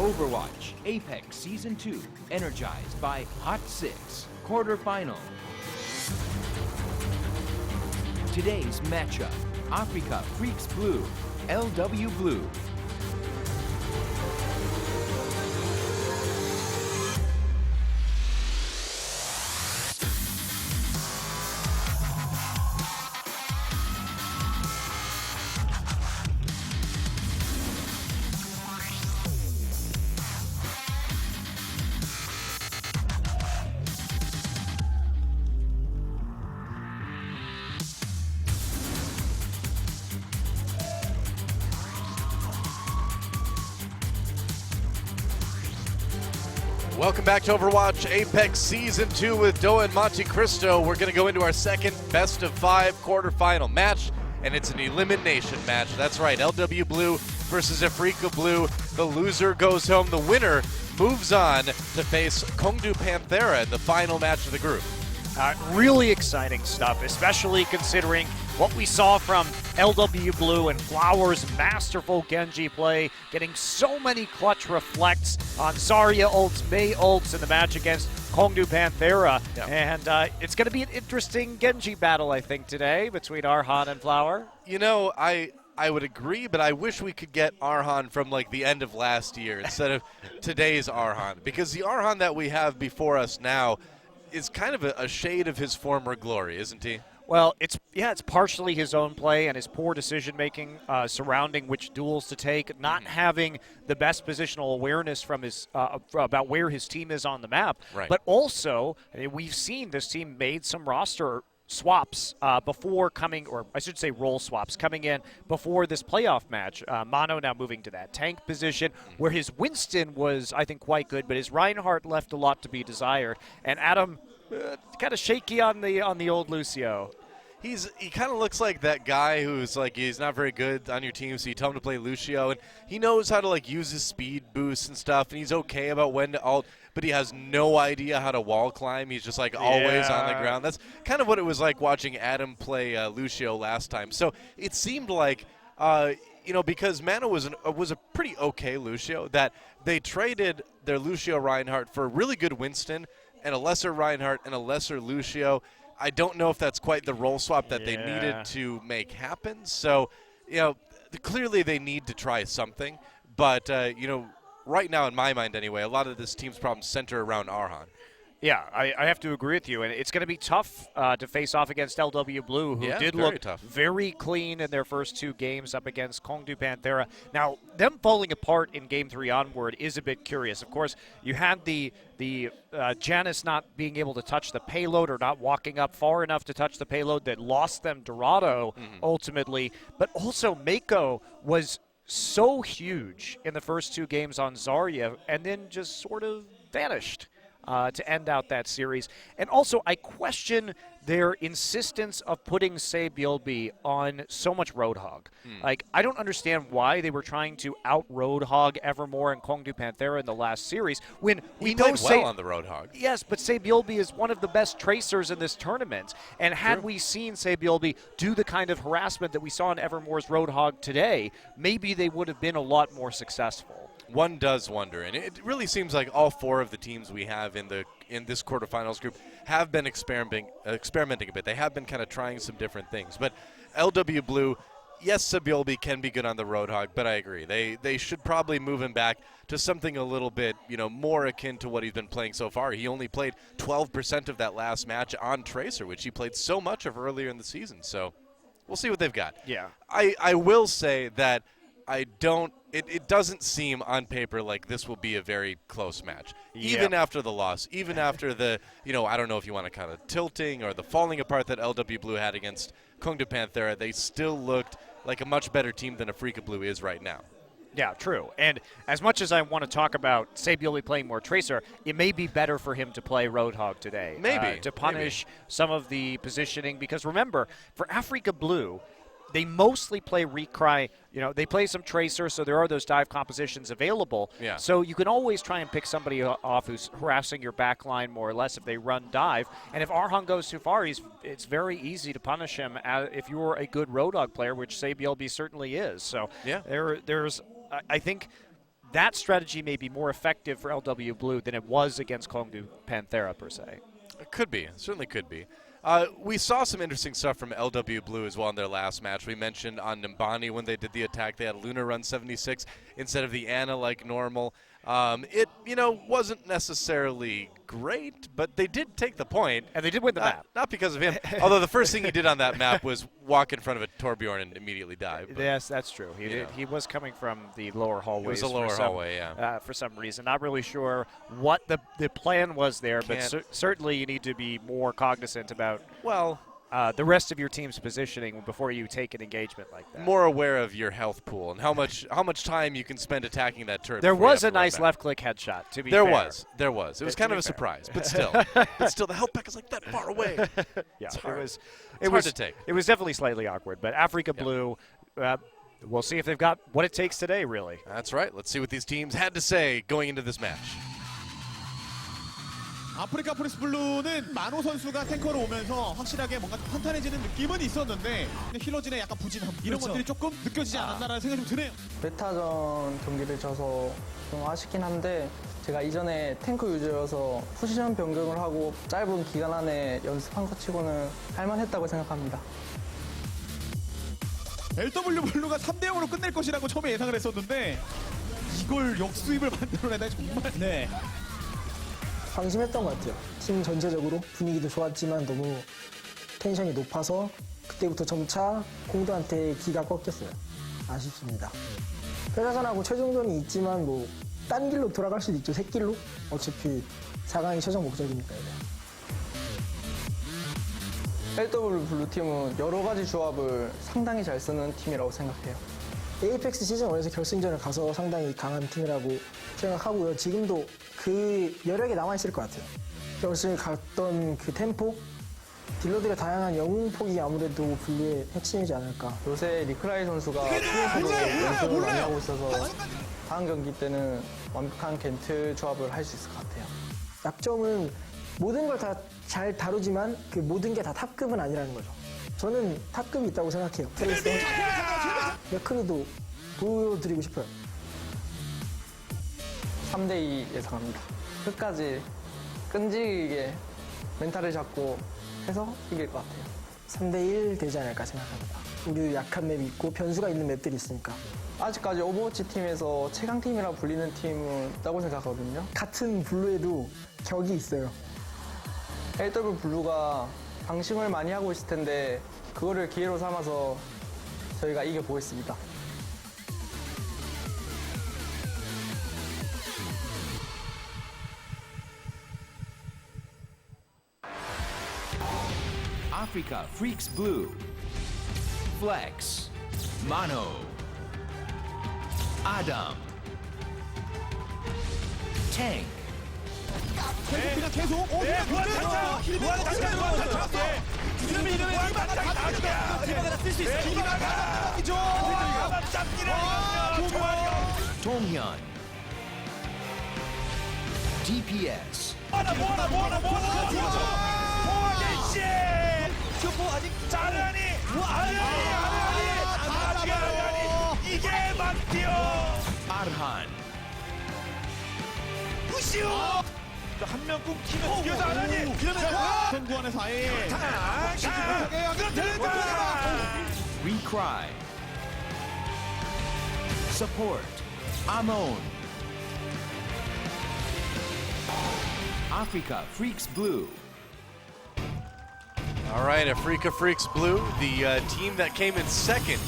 Overwatch Apex Season 2, energized by Hot 6, quarterfinal. Today's matchup, Afreeca Freecs Blue, LW Blue. Welcome back to Overwatch Apex Season 2 with Doa and Monte Cristo. We're going to go into our second best of 5 quarterfinal match, and it's an elimination match. That's right, LW Blue versus Afreeca Blue. The loser goes home. The winner moves on to face Kongdu Panthera in the final match of the group. Really exciting stuff, especially considering what we saw from LW Blue and Flower's masterful Genji play, getting so many clutch reflects on Zarya ults, Mei ults in the match against Kongdu Panthera. Yep. And it's going to be an interesting Genji battle, I think, today between Arhan and Flower. You know, I would agree, but I wish we could get Arhan from like the end of last year instead of today's Arhan, because the Arhan that we have before us now is kind of a shade of his former glory, isn't he? Well, it's partially his own play and his poor decision-making surrounding which duels to take, not having the best positional awareness from his about where his team is on the map. Right. But also, we've seen this team made some roster swaps before coming, or I should say role swaps, coming in before this playoff match. Mono now moving to that tank position, where his Winston was, I think, quite good, but his Reinhardt left a lot to be desired. And Adam, kind of shaky on the old Lucio. He kind of looks like that guy who's like, he's not very good on your team, so you tell him to play Lucio, and he knows how to like use his speed boosts and stuff, and he's okay about when to ult, but he has no idea how to wall climb. He's just like always on the ground. That's kind of what it was like watching Adam play Lucio last time. So it seemed like, because Mana was a pretty okay Lucio, that they traded their Lucio Reinhardt for a really good Winston and a lesser Reinhardt and a lesser Lucio. I don't know if that's quite the role swap that they needed to make happen. So, clearly they need to try something. But, right now, in my mind anyway, a lot of this team's problems center around Arhan. Yeah, I have to agree with you, and it's going to be tough to face off against LW Blue, who did look very clean in their first 2 games up against Kongdu Panthera. Now, them falling apart in Game 3 onward is a bit curious. Of course, you had the Janus not being able to touch the payload or not walking up far enough to touch the payload that lost them Dorado ultimately, but also Mako was so huge in the first 2 games on Zarya and then just sort of vanished to end out that series. And also, I question their insistence of putting Sae-Byeolbi on so much Roadhog. Like, I don't understand why they were trying to out-Roadhog Evermore and Kongdu Panthera in the last series when we know well on the Roadhog. Yes, but Sae-Byeolbi is one of the best tracers in this tournament. And had we seen Sae-Byeolbi do the kind of harassment that we saw in Evermore's Roadhog today, maybe they would have been a lot more successful. One does wonder, and it really seems like all 4 of the teams we have in this quarterfinals group have been experimenting a bit. They have been kind of trying some different things. But LW Blue, yes, Sae-Byeolbi can be good on the Roadhog, but I agree. They should probably move him back to something a little bit, more akin to what he's been playing so far. He only played 12% of that last match on Tracer, which he played so much of earlier in the season. So we'll see what they've got. Yeah. I will say that it doesn't seem on paper like this will be a very close match. Even after the loss, even after the, I don't know if you want to kind of tilting or the falling apart that LW Blue had against Kongdu Panthera, they still looked like a much better team than Afreeca Blue is right now. Yeah, true. And as much as I want to talk about Sae-Byeolbi playing more Tracer, it may be better for him to play Roadhog today. Maybe. To punish some of the positioning. Because remember, for Afreeca Blue, they mostly play Recry. They play some Tracer, so there are those dive compositions available. Yeah. So you can always try and pick somebody off who's harassing your back line more or less if they run dive. And if Arhan goes too far, it's very easy to punish him if you're a good Roadhog player, which Sae-Byeolbi certainly is. So there's I think that strategy may be more effective for LW Blue than it was against Kongdu Panthera, per se. It could be. It certainly could be. We saw some interesting stuff from LW Blue as well in their last match. We mentioned on Nimbani when they did the attack, they had Luna run 76 instead of the Ana like normal. It, wasn't necessarily great, but they did take the point. And they did win the map. Not because of him. Although the first thing he did on that map was walk in front of a Torbjorn and immediately die. But, yes, that's true. He was coming from the lower hallway. It was a lower hallway, yeah. For some reason. Not really sure what the plan was there, but certainly you need to be more cognizant about the rest of your team's positioning before you take an engagement like that. More aware of your health pool and how much time you can spend attacking that turret. There was a nice left-click headshot, to be fair. There was. It was kind of a surprise, but still. The health pack is like that far away. Yeah, it's hard. It was hard to take. It was definitely slightly awkward, but Afreeca Blue, we'll see if they've got what it takes today, really. That's right. Let's see what these teams had to say going into this match. 아프리카 프릭스 블루는 만호 선수가 탱커로 오면서 확실하게 뭔가 탄탄해지는 느낌은 있었는데 힐러진의 약간 부진함 이런 것들이 조금 느껴지지 않았나라는 생각이 좀 드네요. 메타전 경기를 져서 좀 아쉽긴 한데 제가 이전에 탱커 유저여서 포지션 변경을 하고 짧은 기간 안에 연습한 것 치고는 할만했다고 생각합니다. LW 블루가 3대0으로 끝낼 것이라고 처음에 예상을 했었는데 이걸 역수입을 만들어내다 정말 방심했던 것 같아요. 팀 전체적으로 분위기도 좋았지만 너무 텐션이 높아서 그때부터 점차 공도한테 기가 꺾였어요. 아쉽습니다. 회사전하고 최종전이 있지만 뭐 딴 길로 돌아갈 수도 있죠. 새길로. 어차피 4강이 최종 목적이니까요. LW 블루팀은 여러 가지 조합을 상당히 잘 쓰는 팀이라고 생각해요. 에이펙스 시즌 1에서 결승전을 가서 상당히 강한 팀이라고 생각하고요. 지금도 그 여력이 남아있을 것 같아요. 결승을 갔던 그 템포, 딜러들의 다양한 영웅폭이 아무래도 블루의 핵심이지 않을까. 요새 리크라이 선수가 투에서도 연습을 많이 하고 있어서 다음 경기 때는 완벽한 겐트 조합을 할 수 있을 것 같아요. 약점은 모든 걸 다 잘 다루지만 그 모든 게 다 탑급은 아니라는 거죠. 저는 탑급이 있다고 생각해요. 트레이서, 맥크리도 보여드리고 싶어요. 3대2 예상합니다. 끝까지 끈질기게 멘탈을 잡고 해서 이길 것 같아요. 3대1 되지 않을까 생각합니다. 우리 약한 맵이 있고 변수가 있는 맵들이 있으니까. 아직까지 오버워치 팀에서 최강팀이라 불리는 팀은 있다고 생각하거든요. 같은 블루에도 격이 있어요. LW 블루가 방심을 많이 하고 있을 텐데 그거를 기회로 삼아서 저희가 이겨보겠습니다. Afreeca Freecs Blue, Flex, Mono, Adam, Tank, 그냥 계속 Donghyun, DPS, Arhan, 한 명 꼭 팀에 죽여서 안 하니 선구안에서 아예 Recry, Support, Amon, Afreeca Freecs Blue. All right, Afreeca Freecs Blue, the team that came in second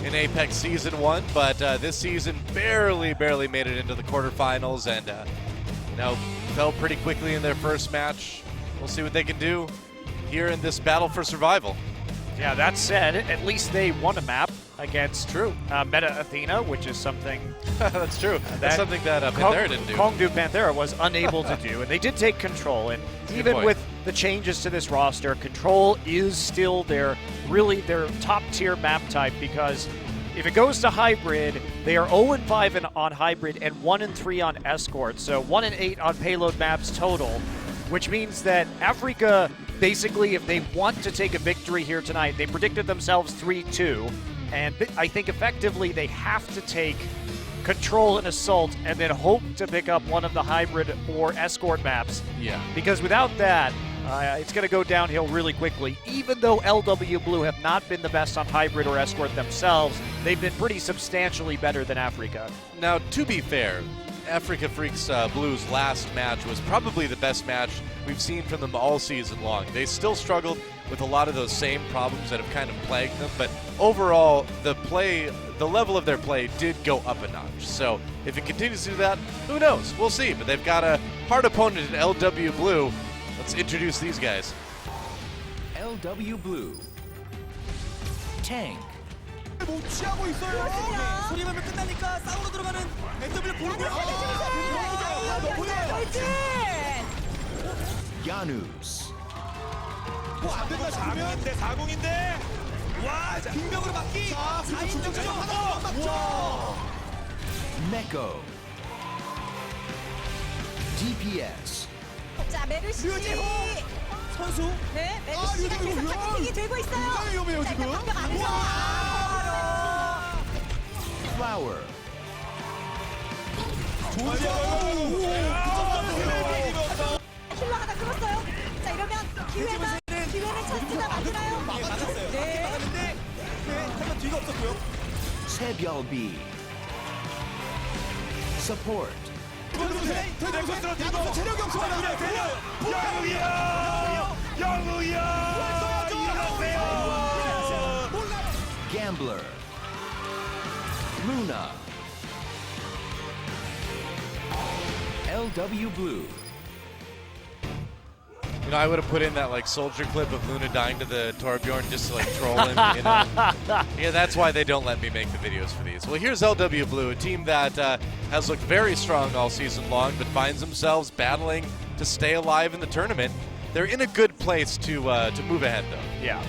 in Apex Season 1, but this season barely made it into the quarterfinals and fell pretty quickly in their first match. We'll see what they can do here in this battle for survival. Yeah, that said, at least they won a map against Meta Athena, which is something that's true. That's something that Panthera didn't do. Kongdu Panthera was unable to do, and they did take control. And even with the changes to this roster, control is still their top tier map type, because if it goes to hybrid, they are 0-5 on hybrid and 1-3 on escort. So 1-8 on payload maps total, which means that Afreeca, basically, if they want to take a victory here tonight, they predicted themselves 3-2. And I think effectively they have to take control and assault, and then hope to pick up one of the hybrid or escort maps. Yeah. Because without that, it's going to go downhill really quickly. Even though LW Blue have not been the best on hybrid or escort themselves, they've been pretty substantially better than Afreeca. Now, to be fair, Afreeca Freecs Blues last match was probably the best match we've seen from them all season long. They still struggled with a lot of those same problems that have kind of plagued them, but overall, the level of their play did go up a notch. So if it continues to do that, who knows? We'll see. But they've got a hard opponent in LW Blue. Let's introduce these guys. LW Blue. Tank. 못 취하고 있어요. 소리만 끝나니까 싸우러 들어가는 NW 볼고. Janus. 안 된다 싶으면 4공인데. 와, 빙벽으로 막기. 자, 중점점 하나 맞죠. Meko. DPS. 자, 메르시 선수. 네, 메르시가 계속 타겟팅이 되고 있어요. 굉장히 위험해요, 지금. 방벽 안에서 Flower. 힐러가 다 끊었어요. 자, 이러면 기회는 찬스가 맞나요? 맞았어요. 네. 맞았는데 하지만 뒤가 없었고요. Sebyeolbi. Support. 대장선 체력이 없습니다. Gambler. Luna. LW Blue. You know, I would have put in that like soldier clip of Luna dying to the Torbjorn just to like troll him. You know? Yeah, that's why they don't let me make the videos for these. Well, here's LW Blue, a team that has looked very strong all season long, but finds themselves battling to stay alive in the tournament. They're in a good place to move ahead, though. Yeah,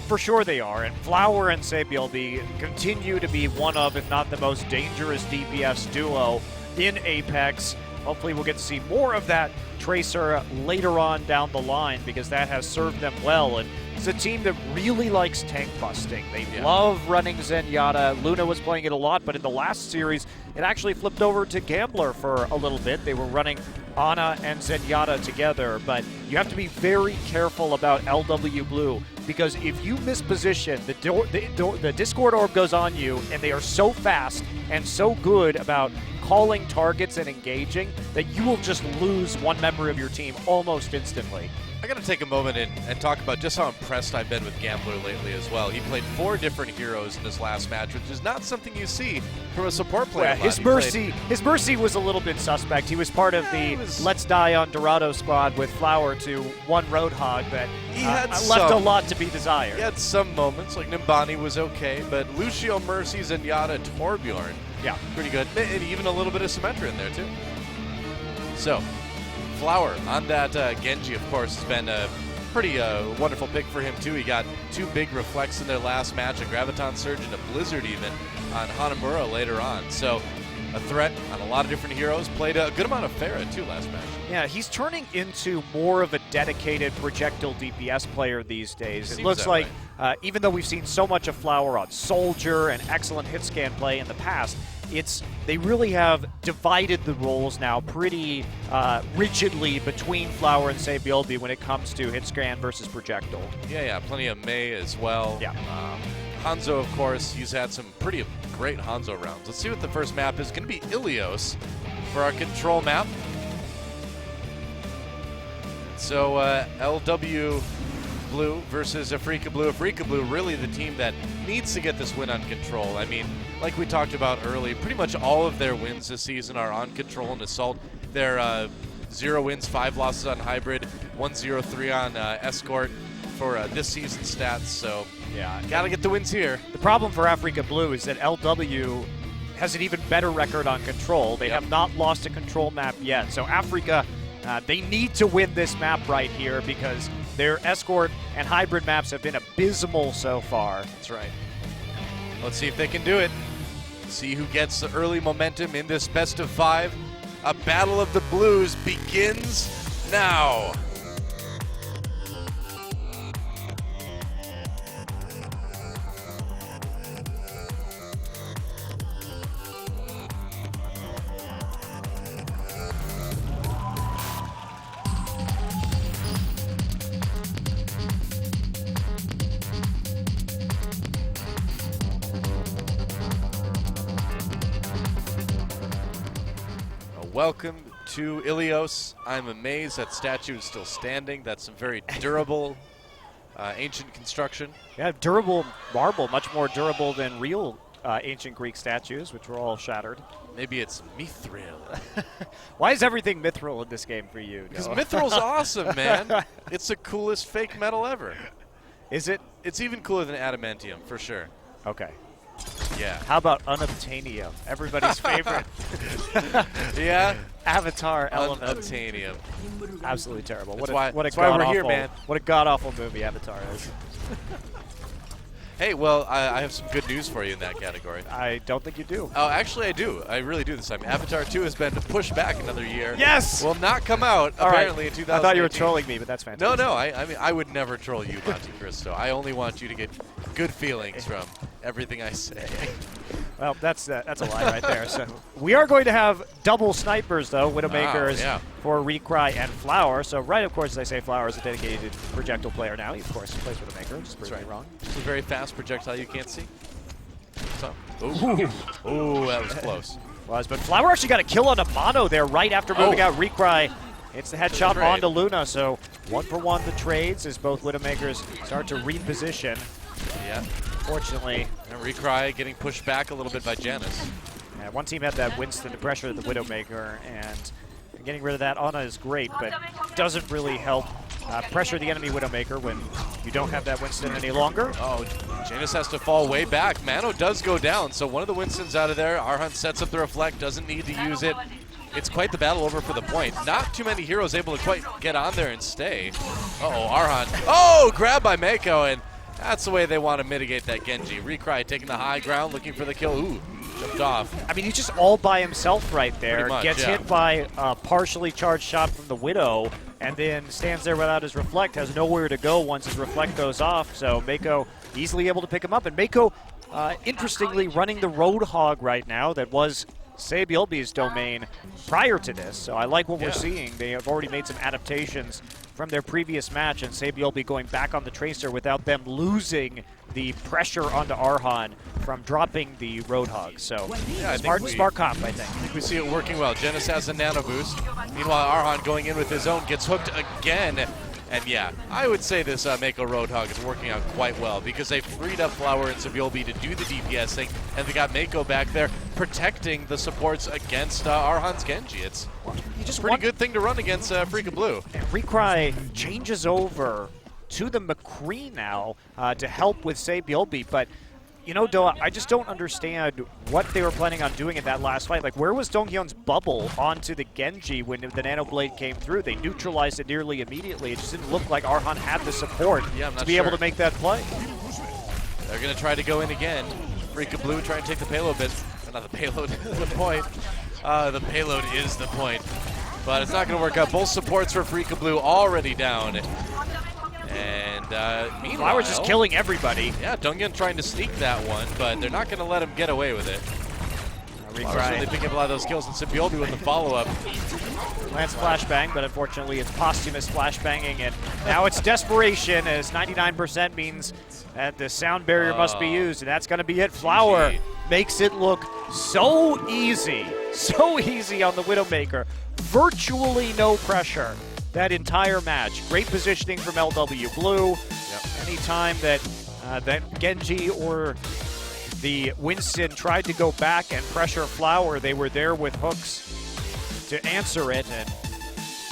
for sure they are. And Flower and Sebyeolbi continue to be one of, if not the most dangerous DPS duo in Apex. Hopefully we'll get to see more of that Tracer later on down the line, because that has served them well. And it's a team that really likes tank busting. They love running Zenyatta. Luna was playing it a lot, but in the last series, it actually flipped over to Gambler for a little bit. They were running Ana and Zenyatta together, but you have to be very careful about LW Blue, because if you misposition, the Discord orb goes on you, and they are so fast and so good about calling targets and engaging that you will just lose one member of your team almost instantly. I got to take a moment and talk about just how impressed I've been with Gambler lately as well. He played 4 different heroes in his last match, which is not something you see from a support player. Yeah, his Mercy was a little bit suspect. He was part of the Let's Die on Dorado squad with Flower to one Roadhog, but he had left a lot to be desired. He had some moments, like Nimbani was okay, but Lucio, Mercy, Zenyatta, Torbjorn, yeah, pretty good. And even a little bit of Symmetra in there, too. So, Flower on that Genji, of course, has been a pretty wonderful pick for him, too. He got 2 big reflects in their last match, a Graviton Surge and a Blizzard even on Hanamura later on. So, a threat on a lot of different heroes. Played a good amount of Pharah, too, last match. Yeah, he's turning into more of a dedicated projectile DPS player these days. It looks like, even though we've seen so much of Flower on Soldier and excellent hit scan play in the past, they really have divided the roles now pretty rigidly between Flower and Sebyeolbi when it comes to hit scan versus projectile. Yeah, plenty of Mei as well. Yeah. Hanzo, of course, he's had some pretty great Hanzo rounds. Let's see what the first map is. Going to be Ilios for our control map. So LW Blue versus Afreeca Blue. Afreeca Blue really the team that needs to get this win on control. I mean, like we talked about early, pretty much all of their wins this season are on control and assault. They're 0 wins, 5 losses on hybrid, 1-0-3 on escort for this season's stats. So yeah, gotta get the wins here. The problem for Afreeca Blue is that LW has an even better record on control. They have not lost a control map yet. So Afreeca, they need to win this map right here, because their escort and hybrid maps have been abysmal so far. That's right. Let's see if they can do it. See who gets the early momentum in this best of 5. A battle of the blues begins now. welcome to Ilios. I'm amazed that statue is still standing. That's some very durable, ancient construction. Yeah, durable marble, much more durable than real ancient Greek statues, which were all shattered. Maybe it's mithril. Why is everything mithril in this game for you, Because Noah? mithril's awesome, man. It's the coolest fake metal ever. Is it? It's even cooler than adamantium, for sure. Okay. Yeah. How about unobtainium? Everybody's favorite. Yeah. Avatar element. Unobtainium. Absolutely terrible. That's What why a we're god-awful, here, man. What a god-awful movie Avatar is. Hey, well, I have some good news for you in that category. I don't think you do. Oh, actually, I do. I really do this time. Avatar 2 has been pushed back another year. Yes! Will not come out, All apparently, right. in 2018. I thought you were trolling me, but that's fantastic. No, I mean, I would never troll you, Monte Cristo. I only want you to get good feelings from everything I say. Well, that's a lie right there. So we are going to have double snipers, though, Widowmakers for Recry and Flower. So right, of course, as I say, Flower is a dedicated projectile player now. He, of course, plays Widowmaker. Just prove me wrong. It's a very fast projectile you can't see. So, ooh, that was close. But Flower actually got a kill on a mono there right after moving out Recry. It's the headshot onto Luna. So 1-for-1 the trades as both Widowmakers start to reposition. Yeah. Fortunately. And Recry getting pushed back a little bit by Janice. Yeah, one team had that Winston to pressure the Widowmaker, and getting rid of that Ana is great, but doesn't really help pressure the enemy Widowmaker when you don't have that Winston any longer. Oh, Janice has to fall way back. Mano does go down, so one of the Winstons out of there. Arhan sets up the reflect, doesn't need to use it. It's quite the battle over for the point. Not too many heroes able to quite get on there and stay. Uh-oh, Arhan. Oh, grabbed by Mako, and that's the way they want to mitigate that Genji. Recry taking the high ground, looking for the kill. Ooh, jumped off. I mean, he's just all by himself right there. Pretty much, Gets hit by a partially charged shot from the Widow, and then stands there without his reflect, has nowhere to go once his reflect goes off. So Mako easily able to pick him up. And Mako, interestingly, running the Roadhog right now that was Sabiolbi's domain prior to this. So I like what we're seeing. They have already made some adaptations from their previous match, and Sabiolbi going back on the Tracer without them losing the pressure onto Arhan from dropping the Roadhog. So smart comp, I think. I think we see it working well. Janice has a nano boost. Meanwhile, Arhan going in with his own, gets hooked again. And yeah, I would say this Mako Roadhog is working out quite well because they freed up Flower and Sabiolbi to do the DPS thing, and they got Mako back there protecting the supports against Arhan's Genji. It's just a pretty good thing to run against Afreeca Blue. And Recry changes over to the McCree now to help with Sabiolbi, but you know, Doa, I just don't understand what they were planning on doing in that last fight. Like, where was Donghyun's bubble onto the Genji when the Nano Blade came through? They neutralized it nearly immediately. It just didn't look like Arhan had the support to be able to make that play. They're going to try to go in again. Afreeca Blue trying to take the payload bit. Not the payload, the point. The payload is the point. But it's not going to work out. Both supports for Afreeca Blue already down. And meanwhile, Flower's just killing everybody. Yeah, Donghyun trying to sneak that one, but they're not going to let him get away with it. Flower's really picking up a lot of those kills, and Sabiolbi with the follow-up. Lance flashbang, but unfortunately it's posthumous flashbanging, and now it's desperation, as 99% means that the sound barrier must be used, and that's going to be it. Flower makes it look so easy on the Widowmaker. Virtually no pressure that entire match. Great positioning from LW Blue. Anytime that that Genji or the Winston tried to go back and pressure Flower, they were there with hooks to answer it, and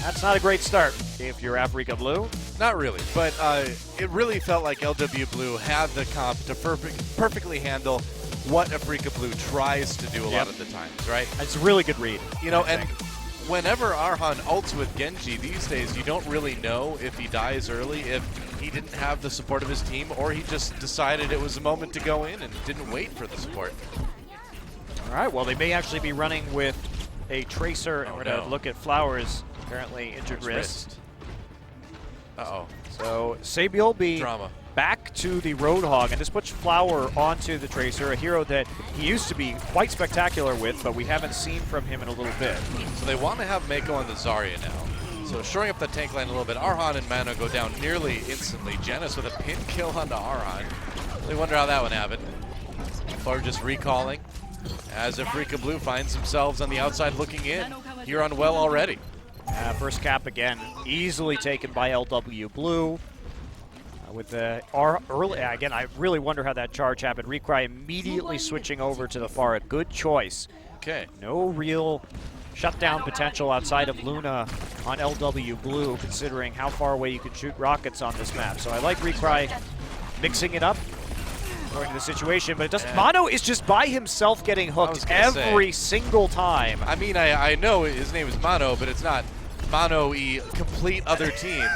that's not a great start if you're Afreeca Blue. Not really, but it really felt like LW Blue had the comp to perfectly handle what Afreeca Blue tries to do a lot of the times, right? It's a really good read. You know, and whenever Arhan ults with Genji these days, you don't really know if he dies early, if he didn't have the support of his team, or he just decided it was a moment to go in and didn't wait for the support. All right, well, they may actually be running with a Tracer, and we're going to look at Flower's apparently injured wrist. Uh-oh. So Sabiolbi back to the Roadhog, and this puts Flower onto the Tracer, a hero that he used to be quite spectacular with, but we haven't seen from him in a little bit. So they want to have Mako on the Zarya now. So shoring up the tank line a little bit. Arhan and Mano go down nearly instantly. Janice with a pin kill onto Arhan. Really wonder how that one happened. Flower just recalling as Afreeca Blue finds themselves on the outside looking in. here on well already. First cap again, easily taken by LW Blue. With the early, again, I really wonder how that charge happened. Recry immediately switching over to the Pharah. Good choice. Okay. No real shutdown potential outside of Luna on LW Blue, considering how far away you can shoot rockets on this map. So I like Recry mixing it up according to the situation, but it doesn't. Mono is just by himself getting hooked every single time. I mean, I know his name is Mono, but it's not Mono-y complete other team.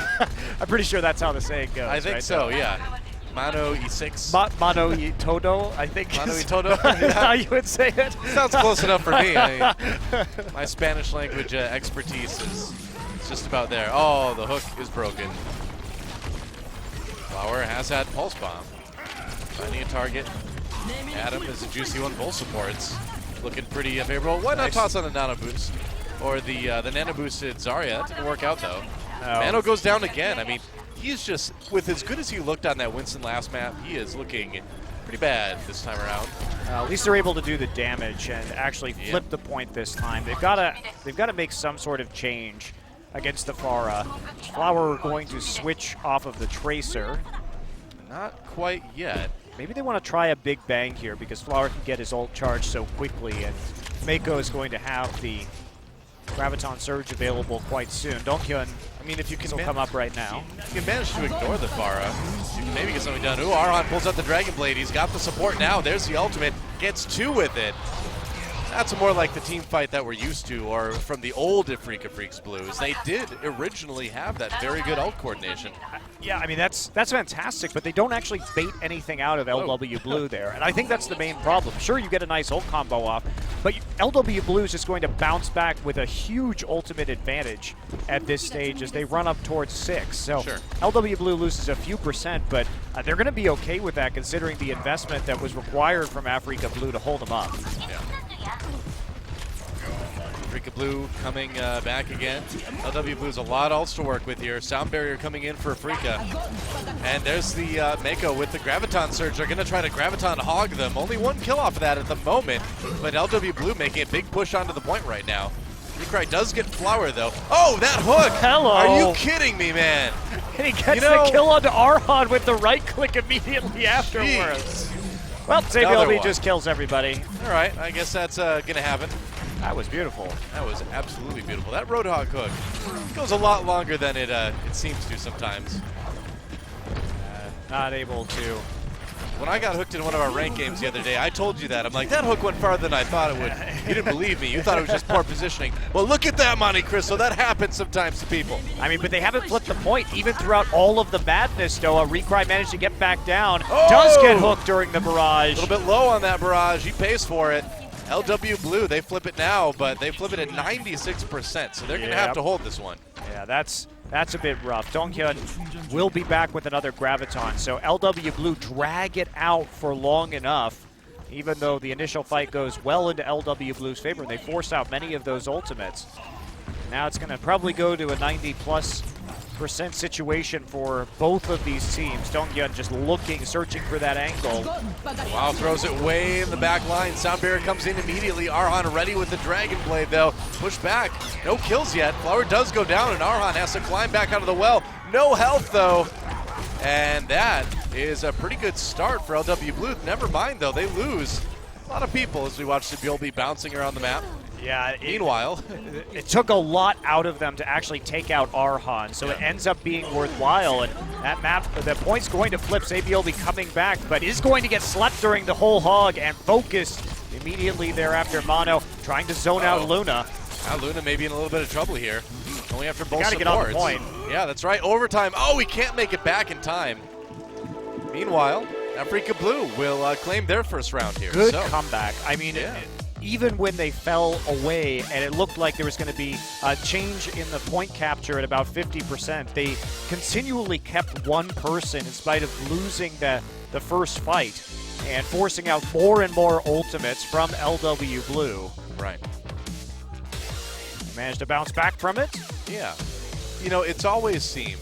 I'm pretty sure that's how the saying goes. I think right so, now. yeah. Mono-y6. Mono-y todo, I think. Mono-y todo? Is how you would say it. Sounds close enough for me. I mean, my Spanish language expertise is just about there. Oh, the hook is broken. Flower has had Pulse Bomb. Finding a target. Adam is a juicy one. Both supports looking pretty favorable. Why not toss on the Nano Boost? Or the Nano Boosted Zarya. It didn't work out though. Mano goes down again. I mean, he's just, with as good as he looked on that Winston last map, he is looking pretty bad this time around. At least they're able to do the damage and actually flip the point this time. They've got to make some sort of change against the Pharah. Flower going to switch off of the Tracer. Not quite yet. Maybe they want to try a big bang here because Flower can get his ult charged so quickly, and Mako is going to have the Graviton Surge available quite soon. Donghyun, I mean, if you can come up right now. If you can manage to ignore the Pharah, you can maybe get something done. Ooh, Arhan pulls out the Dragon Blade. He's got the support now. There's the ultimate. Gets two with it. That's more like the team fight that we're used to, or from the old Afreeca Freecs Blues. They did originally have that very good ult coordination. Yeah, I mean, that's fantastic, but they don't actually bait anything out of LW Blue there. And I think that's the main problem. Sure, you get a nice ult combo off, but LW Blue is just going to bounce back with a huge ultimate advantage at this stage as they run up towards 6. So LW Blue loses a few percent, but they're going to be okay with that considering the investment that was required from Afreeca Blue to hold them up. Yeah. Afreeca Blue coming back again. LW Blue's a lot else to work with here. Sound Barrier coming in for Afreeca. And there's the Mako with the Graviton Surge. They're going to try to Graviton hog them. Only one kill off of that at the moment. But LW Blue making a big push onto the point right now. Recry does get Flower though. Oh, that hook! Hello! Are you kidding me, man? And he gets the kill onto Arhan with the right click immediately afterwards. Well, Sabielby just kills everybody. All right, I guess that's going to happen. That was beautiful. That was absolutely beautiful. That Roadhog hook goes a lot longer than it seems to sometimes. Not able to. When I got hooked in one of our ranked games the other day, I told you that. I'm like, that hook went farther than I thought it would. You didn't believe me. You thought it was just poor positioning. Well, look at that, Monte Cristo. That happens sometimes to people. I mean, but they haven't flipped the point. Even throughout all of the madness, Noah, Recry managed to get back down. Does get hooked during the barrage. A little bit low on that barrage. He pays for it. LW Blue, they flip it now, but they flip it at 96%, so they're going to have to hold this one. Yeah, that's a bit rough. Donghyun will be back with another Graviton, so LW Blue drag it out for long enough, even though the initial fight goes well into LW Blue's favor, and they force out many of those ultimates. Now it's going to probably go to a 90+% situation for both of these teams. Donghyun just looking, searching for that angle. Wow, throws it way in the back line. Sound Barrier comes in immediately. Arhan ready with the Dragon Blade, though. Push back. No kills yet. Flower does go down, and Arhan has to climb back out of the well. No health, though. And that is a pretty good start for LW Blue. Never mind, though. They lose a lot of people as we watch Sabielby bouncing around the map. Yeah. Meanwhile, it took a lot out of them to actually take out Arhan, so it ends up being worthwhile. And that map, the point's going to flip. Sabielby coming back, but is going to get slept during the whole hog and focused immediately thereafter. Mono trying to zone out Luna. Now Luna may be in a little bit of trouble here. Only after both supports. Gotta get on the point. Yeah, that's right. Overtime. Oh, he can't make it back in time. Meanwhile, Afreeca Blue will claim their first round here. Good comeback. I mean, even when they fell away and it looked like there was going to be a change in the point capture at about 50%, they continually kept one person in spite of losing the first fight and forcing out more and more ultimates from LW Blue. Right. Managed to bounce back from it. Yeah. You know, it's always seemed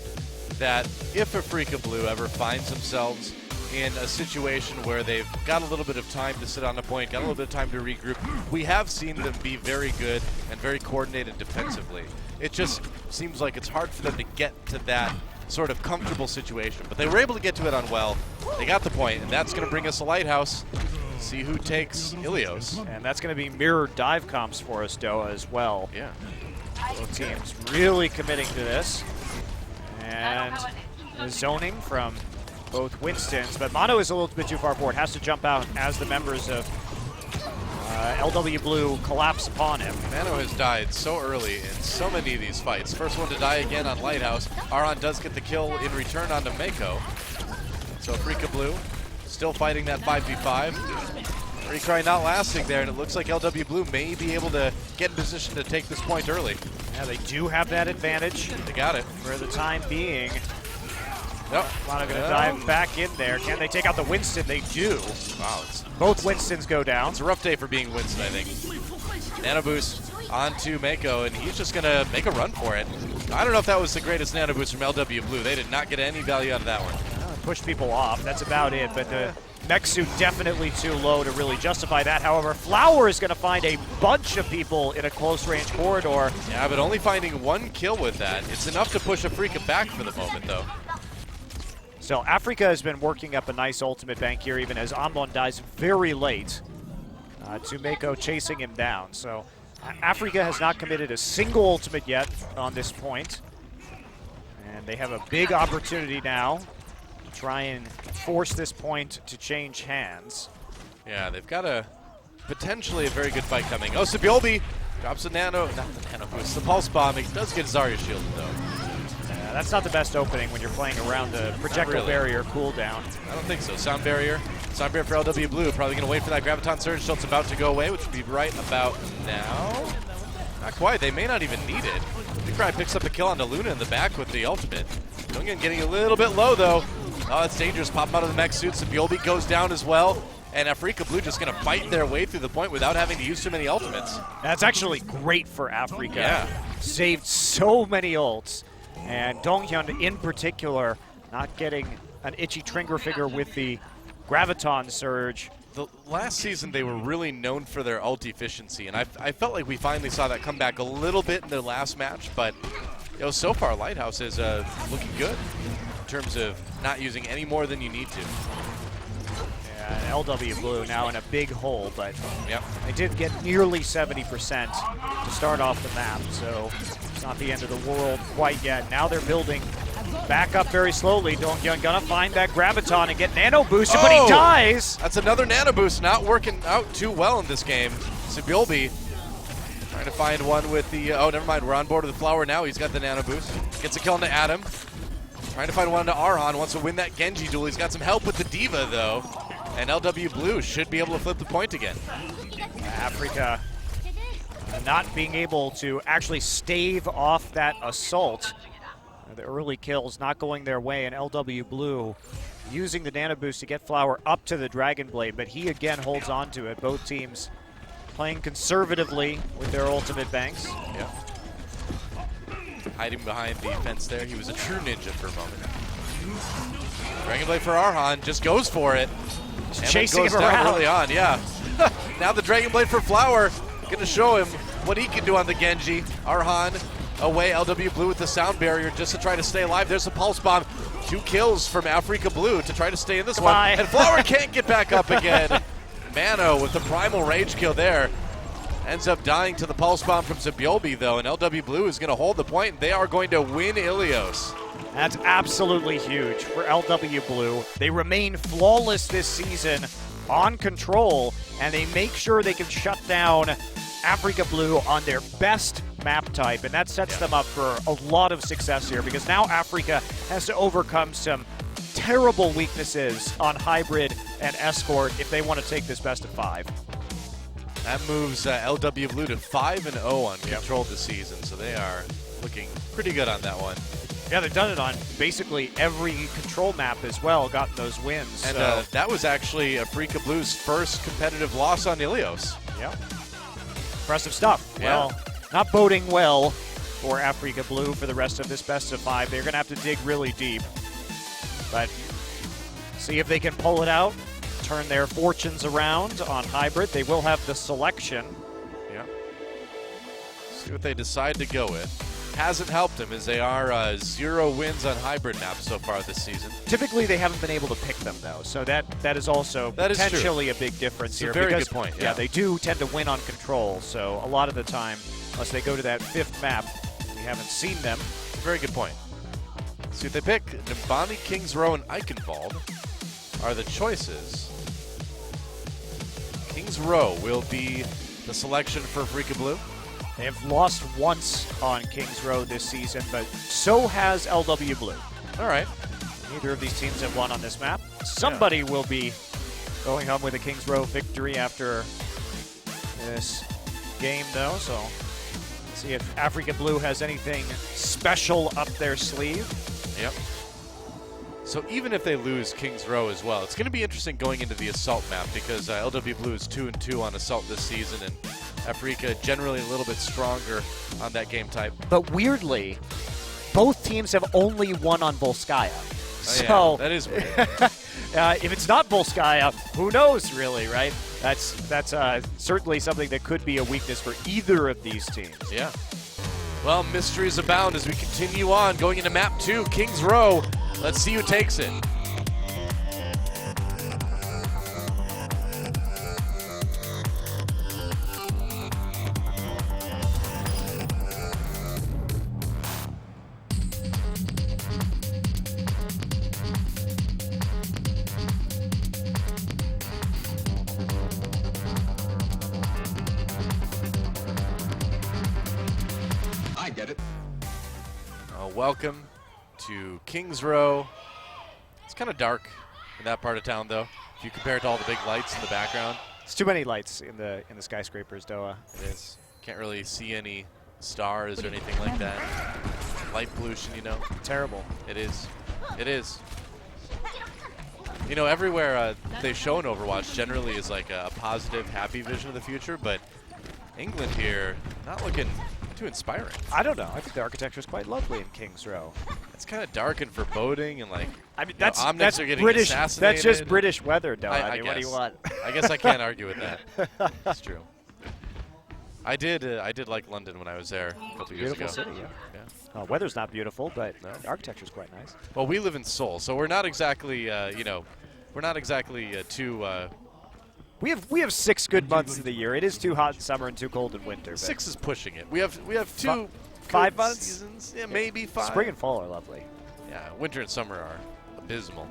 that if Afreeca Blue ever finds themselves in a situation where they've got a little bit of time to sit on a point, got a little bit of time to regroup. We have seen them be very good and very coordinated defensively. It just seems like it's hard for them to get to that sort of comfortable situation. But they were able to get to it on well. They got the point, and that's going to bring us a lighthouse. See who takes Ilios. And that's going to be mirrored dive comps for us, Doa, as well. Yeah. Both teams really committing to this. And the zoning from both Winstons. But Mono is a little bit too far forward. Has to jump out as the members of LW Blue collapse upon him. Mano has died so early in so many of these fights. First one to die again on Lighthouse. Aron does get the kill in return onto Mako. So Afreeca Blue still fighting that 5v5. Recry not lasting there, and it looks like LW Blue may be able to get in position to take this point early. Yeah, they do have that advantage. They got it. For the time being. Nope. Mono going to dive back in there. Can they take out the Winston? They do. Wow. Both Winstons go down. It's a rough day for being Winston, I think. Nano boost onto Mako, and he's just going to make a run for it. I don't know if that was the greatest nano boost from LW Blue. They did not get any value out of that one. Push people off. That's about it. But the mech suit definitely too low to really justify that. However, Flower is going to find a bunch of people in a close-range corridor. Yeah, but only finding one kill with that. It's enough to push Afreeca back for the moment, though. So Afreeca has been working up a nice ultimate bank here, even as Amon dies very late. Mako chasing him down. So Afreeca has not committed a single ultimate yet on this point. And they have a big opportunity now to try and force this point to change hands. Yeah, they've got potentially a very good fight coming. Oh, Sabiolbi drops a not the nano boost, the pulse bomb. He does get Zarya shielded, though. That's not the best opening when you're playing around the projectile barrier cooldown. I don't think so. Sound barrier for LW Blue. Probably going to wait for that Graviton Surge until it's about to go away, which would be right about now. Not quite. They may not even need it. Recry picks up the kill onto Luna in the back with the ultimate. Dungan getting a little bit low, though. Oh, it's dangerous. Pop out of the mech suit. Sabiolbi goes down as well. And Afreeca Blue just going to fight their way through the point without having to use too many ultimates. That's actually great for Afreeca. Yeah. Saved so many ults. And Donghyun in particular not getting an itchy trigger figure with the Graviton Surge. The last season they were really known for their ult efficiency, and I felt like we finally saw that come back a little bit in their last match, but so far Lighthouse is looking good in terms of not using any more than you need to. Yeah, LW Blue now in a big hole, but yep. They did get nearly 70% to start off the map, so it's not the end of the world quite yet. Now they're building back up very slowly. Donghyun gonna find that Graviton and get nano boosted, but he dies! That's another nano boost, not working out too well in this game. Sabiolbi trying to find one with the, oh, never mind, we're on board with the Flower now. He's got the nano boost. Gets a kill into Adam. Trying to find one into Arhan, wants to win that Genji duel. He's got some help with the Diva, though. And LW Blue should be able to flip the point again. Afreeca not being able to actually stave off that assault. The early kills not going their way, and LW Blue using the nano boost to get Flower up to the Dragon Blade, but he again holds on to it. Both teams playing conservatively with their ultimate banks. Yeah. Hiding behind the fence there. He was a true ninja for a moment. Dragon Blade for Arhan, just goes for it. Just chasing him around early on, yeah. Now the Dragon Blade for Flower, gonna show him what he can do on the Genji. Arhan away, LW Blue with the sound barrier just to try to stay alive. There's a pulse bomb. 2 kills from Afreeca Blue to try to stay in this one. And Flower can't get back up again. Mano with the primal rage kill there. Ends up dying to the pulse bomb from Sabiolbi, though, and LW Blue is going to hold the point, and they are going to win Ilios. That's absolutely huge for LW Blue. They remain flawless this season on control, and they make sure they can shut down Afreeca Blue on their best map type, and that sets them up for a lot of success here, because now Afreeca has to overcome some terrible weaknesses on Hybrid and Escort if they want to take this best of 5. That moves LW Blue to 5-0 on control this season, so they are looking pretty good on that one. Yeah, they've done it on basically every control map as well, gotten those wins. And that was actually Afreeca Blue's first competitive loss on Ilios. Yeah. Impressive stuff. Yeah. Well, not boding well for Afreeca Blue for the rest of this best of 5. They're going to have to dig really deep. But See if they can pull it out, turn their fortunes around on Hybrid. They will have the selection. Yeah. See what they decide to go with. Hasn't helped them as they are 0 wins on Hybrid maps so far this season. Typically, they haven't been able to pick them, though, so that is also potentially a big difference it's here. A very because, good point. Yeah, they do tend to win on control, so a lot of the time, unless they go to that 5th map, we haven't seen them. Very good point. See what they pick. Nimbani, Kings Row, and Eichenwald are the choices. Kings Row will be the selection for Afreeca Blue. They have lost once on Kings Row this season, but so has LW Blue. All right. Neither of these teams have won on this map. Somebody will be going home with a Kings Row victory after this game, though, so let's see if Afreeca Blue has anything special up their sleeve. Yep. So even if they lose Kings Row as well, it's going to be interesting going into the Assault map because LW Blue is 2-2 on Assault this season, and Afreeca generally a little bit stronger on that game type. But weirdly, both teams have only won on Volskaya. So yeah, that is weird. If it's not Volskaya, who knows really, right? That's certainly something that could be a weakness for either of these teams. Yeah. Well, mysteries abound as we continue on going into map 2, Kings Row. Let's see who takes it. I get it. Welcome to Kings Row. It's kind of dark in that part of town, though, if you compare it to all the big lights in the background. It's too many lights in the skyscrapers, Doa. It is. Can't really see any stars or anything like that. Light pollution, you know. Terrible. It is. It is. You know, everywhere they show in Overwatch generally is like a positive, happy vision of the future, but England here, not looking too inspiring. I don't know. I think the architecture is quite lovely in Kings Row. It's kind of dark and foreboding, and like, I mean, that's that's are getting British. assassinated. That's just British weather, Doa. I mean, what do you want? I guess I can't argue with that. That's true. I did like London when I was there a couple years ago. Beautiful city, yeah. Weather's not beautiful, but the architecture's quite nice. Well, we live in Seoul, so we're not exactly, you know, we're not exactly too. We have 6 good months of the year. It is too hot in summer and too cold in winter. 6 is pushing it. We have 2 5 months seasons. Yeah, maybe 5. Spring and fall are lovely. Yeah, winter and summer are abysmal.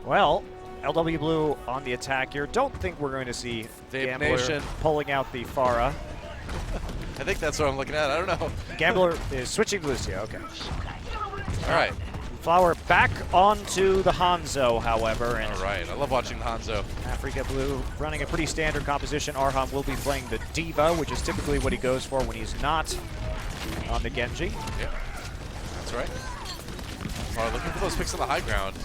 Well, LW Blue on the attack here. Don't think we're going to see Gambler Nation pulling out the Pharah. I think that's what I'm looking at. I don't know. Gambler is switching to Lucio. Okay. All right. Flower back onto the Hanzo, however. And all right. I love watching Hanzo. Afreeca Blue running a pretty standard composition. Arham will be playing the Diva, which is typically what he goes for when he's not on the Genji. Yeah, that's right. Oh, looking for those picks on the high ground.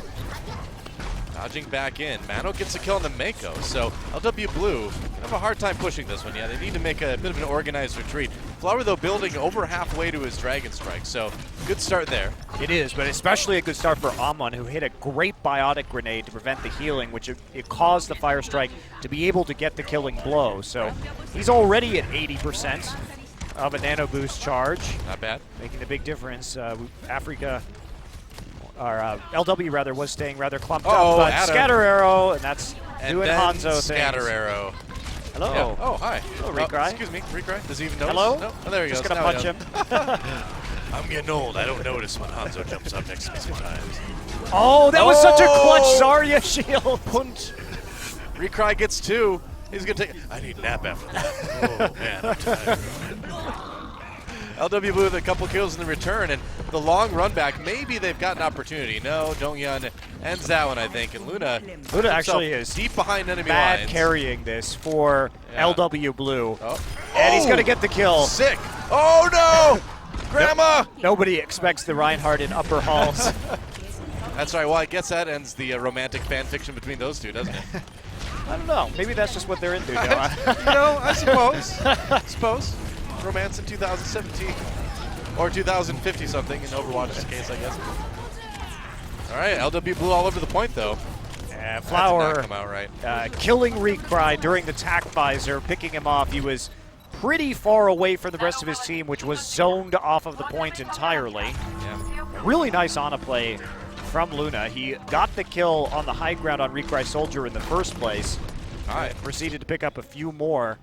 Dodging back in. Mano gets a kill on the Mako, so LW Blue have a hard time pushing this one. Yeah, they need to make a bit of an organized retreat. Flower, though, building over halfway to his Dragon Strike, so good start there. It is, but especially a good start for Amon, who hit a great biotic grenade to prevent the healing, which it caused the Fire Strike to be able to get the killing blow. So he's already at 80% of a nano boost charge. Not bad. Making a big difference. Afreeca, or LW rather, was staying rather clumped up, but Adam. Scatter Arrow, and that's doing Hanzo things. Scatter Arrow. Hello. Yeah. Oh, hi. Hello, Recry. Excuse me, Recry. Does he even notice? Hello? No? Oh, there he goes. Just gonna punch him. I'm getting old. I don't notice when Hanzo jumps up next to me sometimes. Oh, that was such a clutch Zarya shield. Punt. Recry gets 2. He's going to take... I need a nap after that. Oh, man, I'm tired. LW Blue with a couple kills in the return, and the long run back, maybe they've got an opportunity. No, Dongyun ends that one, I think, and Luna actually is deep behind enemy bad lines. Carrying this for LW Blue. Oh. And he's going to get the kill. Sick. Oh, no! Grandma! Nobody expects the Reinhardt in upper halls. That's right. Well, I guess that ends the romantic fan fiction between those two, doesn't it? I don't know. Maybe that's just what they're into. I suppose. Romance in 2017 or 2050 something in Overwatch's case, I guess. All right, LW Blue all over the point, though. Flower That did not come out right. killing Recry during the tack visor, picking him off. He was pretty far away from the rest of his team, which was zoned off of the point entirely. Yeah. Really nice on a play from Luna. He got the kill on the high ground on Recry Soldier in the first place. Proceeded to pick up a few more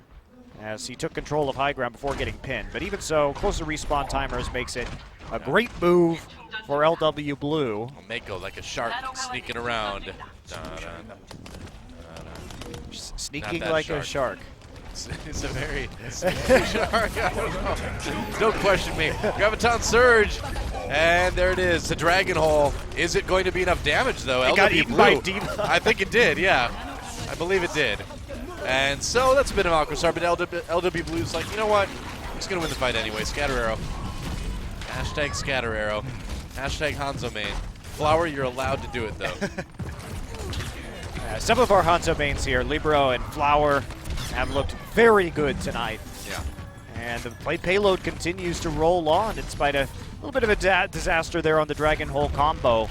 as he took control of high ground before getting pinned. But even so, closer respawn timers makes it a great move for LW Blue. Mako like a shark sneaking around. Sneaking like a shark. It's a very sneaky shark. I don't know. Don't question me. Graviton Surge. And there it is, the Dragon Hole. Is it going to be enough damage, though? It got eaten by D.Va. I think it did, yeah. I believe it did. And so that's a bit of awkward start, but LW Blue's like, you know what? I'm just going to win the fight anyway. Scatter Arrow. Hashtag Scatter Arrow. Hashtag Hanzo main. Flower, you're allowed to do it, though. Some of our Hanzo mains here, Libero and Flower, have looked very good tonight. Yeah. And the play payload continues to roll on in spite of a little bit of a disaster there on the Dragon Hole combo.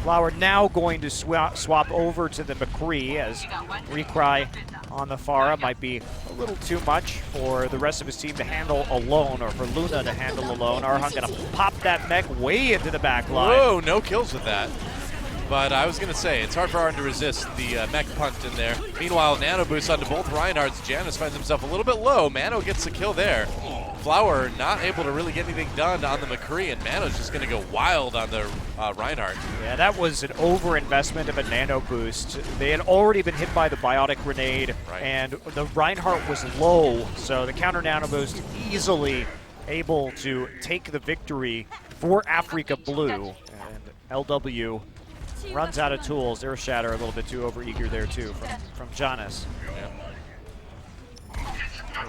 Flower now going to swap over to the McCree as Recry on the Pharah might be a little too much for the rest of his team to handle alone, or for Luna to handle alone. Arhan going to pop that mech way into the back line. Whoa, no kills with that. But I was going to say, it's hard for Arhan to resist the mech punt in there. Meanwhile, Nano boost onto both Reinhardts. Janus finds himself a little bit low. Mano gets the kill there. Flower not able to really get anything done on the McCree, and Mano's just going to go wild on the Reinhardt. Yeah, that was an overinvestment of a Nano boost. They had already been hit by the Biotic Grenade, and the Reinhardt was low, so the counter Nano boost easily able to take the victory for Afreeca Blue. And LW runs out of tools. Earth Shatter a little bit too overeager there too from Janus. Yeah.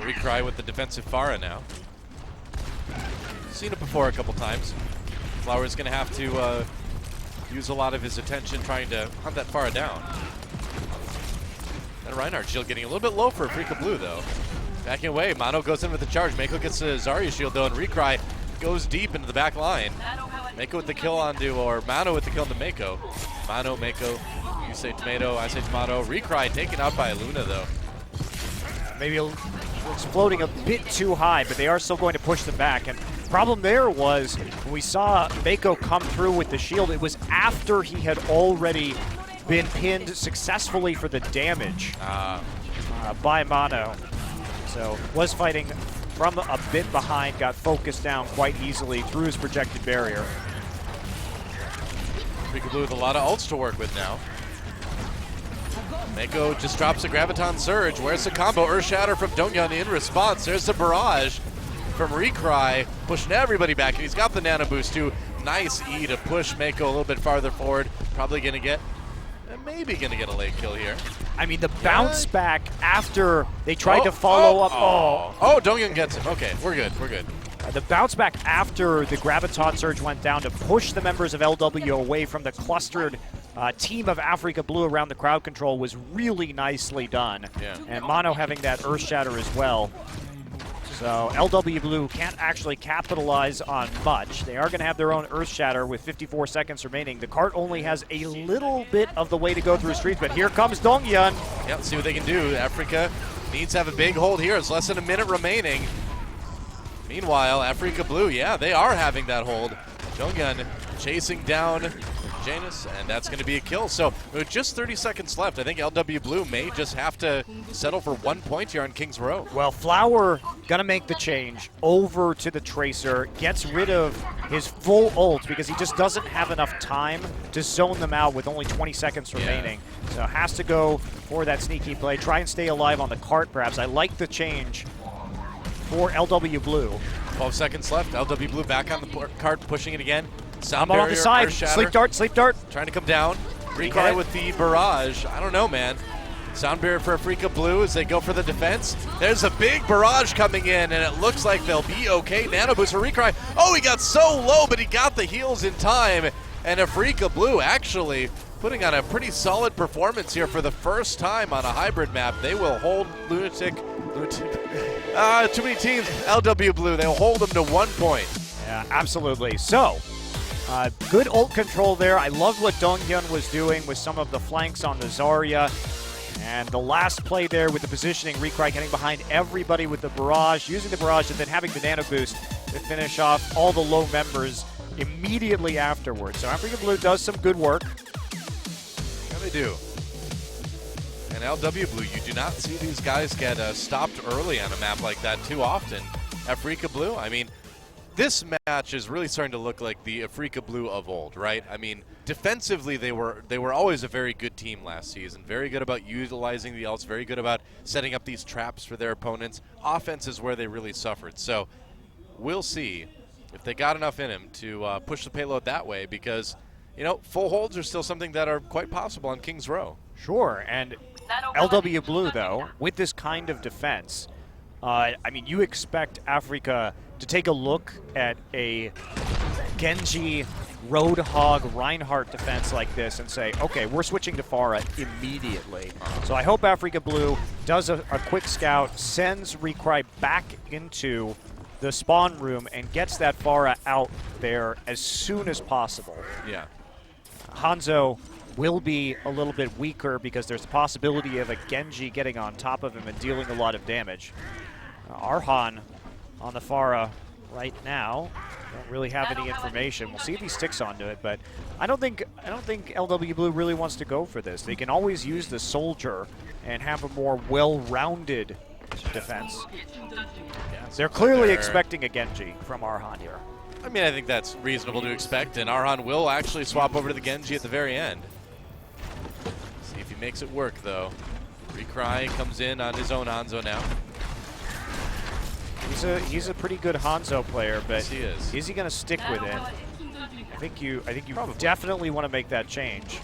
Recry with the defensive Pharah now. Seen it before a couple times. Flower's going to have to use a lot of his attention trying to hunt that Pharah down. And Reinhardt shield getting a little bit low for Afreeca Blue, though. Backing away, Mano goes in with the charge. Mako gets the Zarya shield, though, and Recry goes deep into the back line. Mako with the kill onto, or Mano with the kill onto Mako. Mano, Mako, you say tomato, I say tomato. Recry taken out by Luna, though. Maybe it's floating a bit too high, but they are still going to push them back. And problem there was when we saw Mako come through with the shield, it was after he had already been pinned successfully for the damage by Mano. So was fighting from a bit behind, got focused down quite easily through his projected barrier. Afreeca Blue with a lot of ults to work with now. Mako just drops a Graviton Surge. Where's the combo? Earth Shatter from Donghyun in response. There's the barrage from Recry, pushing everybody back, and he's got the Nano Boost too. Nice E to push Mako a little bit farther forward. Probably going to get, maybe going to get a late kill here. I mean, the bounce back after they tried to follow up. Oh, Donghyun gets him. Okay, we're good, we're good. The bounce back after the Graviton Surge went down to push the members of LW away from the clustered team of Afreeca Blue around the crowd control was really nicely done. Yeah. And Mano having that Earth Shatter as well. So LW Blue can't actually capitalize on much. They are going to have their own Earth Shatter with 54 seconds remaining. The cart only has a little bit of the way to go through streets, but here comes Donghyun. Yeah, let's see what they can do. Afreeca needs to have a big hold here. It's less than a minute remaining. Meanwhile, Afreeca Blue, yeah, they are having that hold. Donghyun chasing down Janus, and that's going to be a kill. So with just 30 seconds left, I think LW Blue may just have to settle for 1 point here on King's Row. Well, Flower gonna make the change over to the Tracer, gets rid of his full ult because he just doesn't have enough time to zone them out with only 20 seconds remaining. So has to go for that sneaky play, try and stay alive on the cart perhaps. I like the change for LW Blue. 12 seconds left. LW Blue back on the cart, pushing it again. Sound on the side. Sleep dart, sleep dart. Trying to come down. Recry with the barrage. I don't know, man. Sound barrier for Afreeca Blue as they go for the defense. There's a big barrage coming in, and it looks like they'll be okay. Nano boost for Recry. Oh, he got so low, but he got the heals in time. And Afreeca Blue actually putting on a pretty solid performance here for the first time on a hybrid map. They will hold Lunatic. Too many teams. LW Blue, they'll hold them to 1 point. Yeah, absolutely. So, Good ult control there. I loved what Donghyun was doing with some of the flanks on the Zarya. And the last play there with the positioning, Recry getting behind everybody with the barrage, using the barrage and then having the nano boost to finish off all the low members immediately afterwards. So Afreeca Blue does some good work. Yeah, they do. And LW Blue, you do not see these guys get stopped early on a map like that too often. Afreeca Blue, I mean, this match is really starting to look like the Afreeca Blue of old, right? I mean, defensively, they were always a very good team last season. Very good about utilizing the ults, very good about setting up these traps for their opponents. Offense is where they really suffered. So we'll see if they got enough in him to push the payload that way, because, you know, full holds are still something that are quite possible on King's Row. Sure, and LW Blue, though, with this kind of defense, I mean, you expect Afreeca to take a look at a Genji, Roadhog, Reinhardt defense like this and say, okay, we're switching to Pharah immediately. So I hope Afreeca Blue does a quick scout, sends Recry back into the spawn room and gets that Pharah out there as soon as possible. Yeah. Hanzo will be a little bit weaker because there's the possibility of a Genji getting on top of him and dealing a lot of damage. Arhan on the Pharah right now. Don't really have any information. We'll see if he sticks onto it, but I don't think LW Blue really wants to go for this. They can always use the soldier and have a more well-rounded defense. Yeah, they're clearly expecting a Genji from Arhan here. I mean, I think that's reasonable to expect, and Arhan will actually swap over to the Genji at the very end. See if he makes it work, though. Recry comes in on his own Hanzo now. He's a pretty good Hanzo player, but yes, he is he going to stick with it? I think you definitely want to make that change.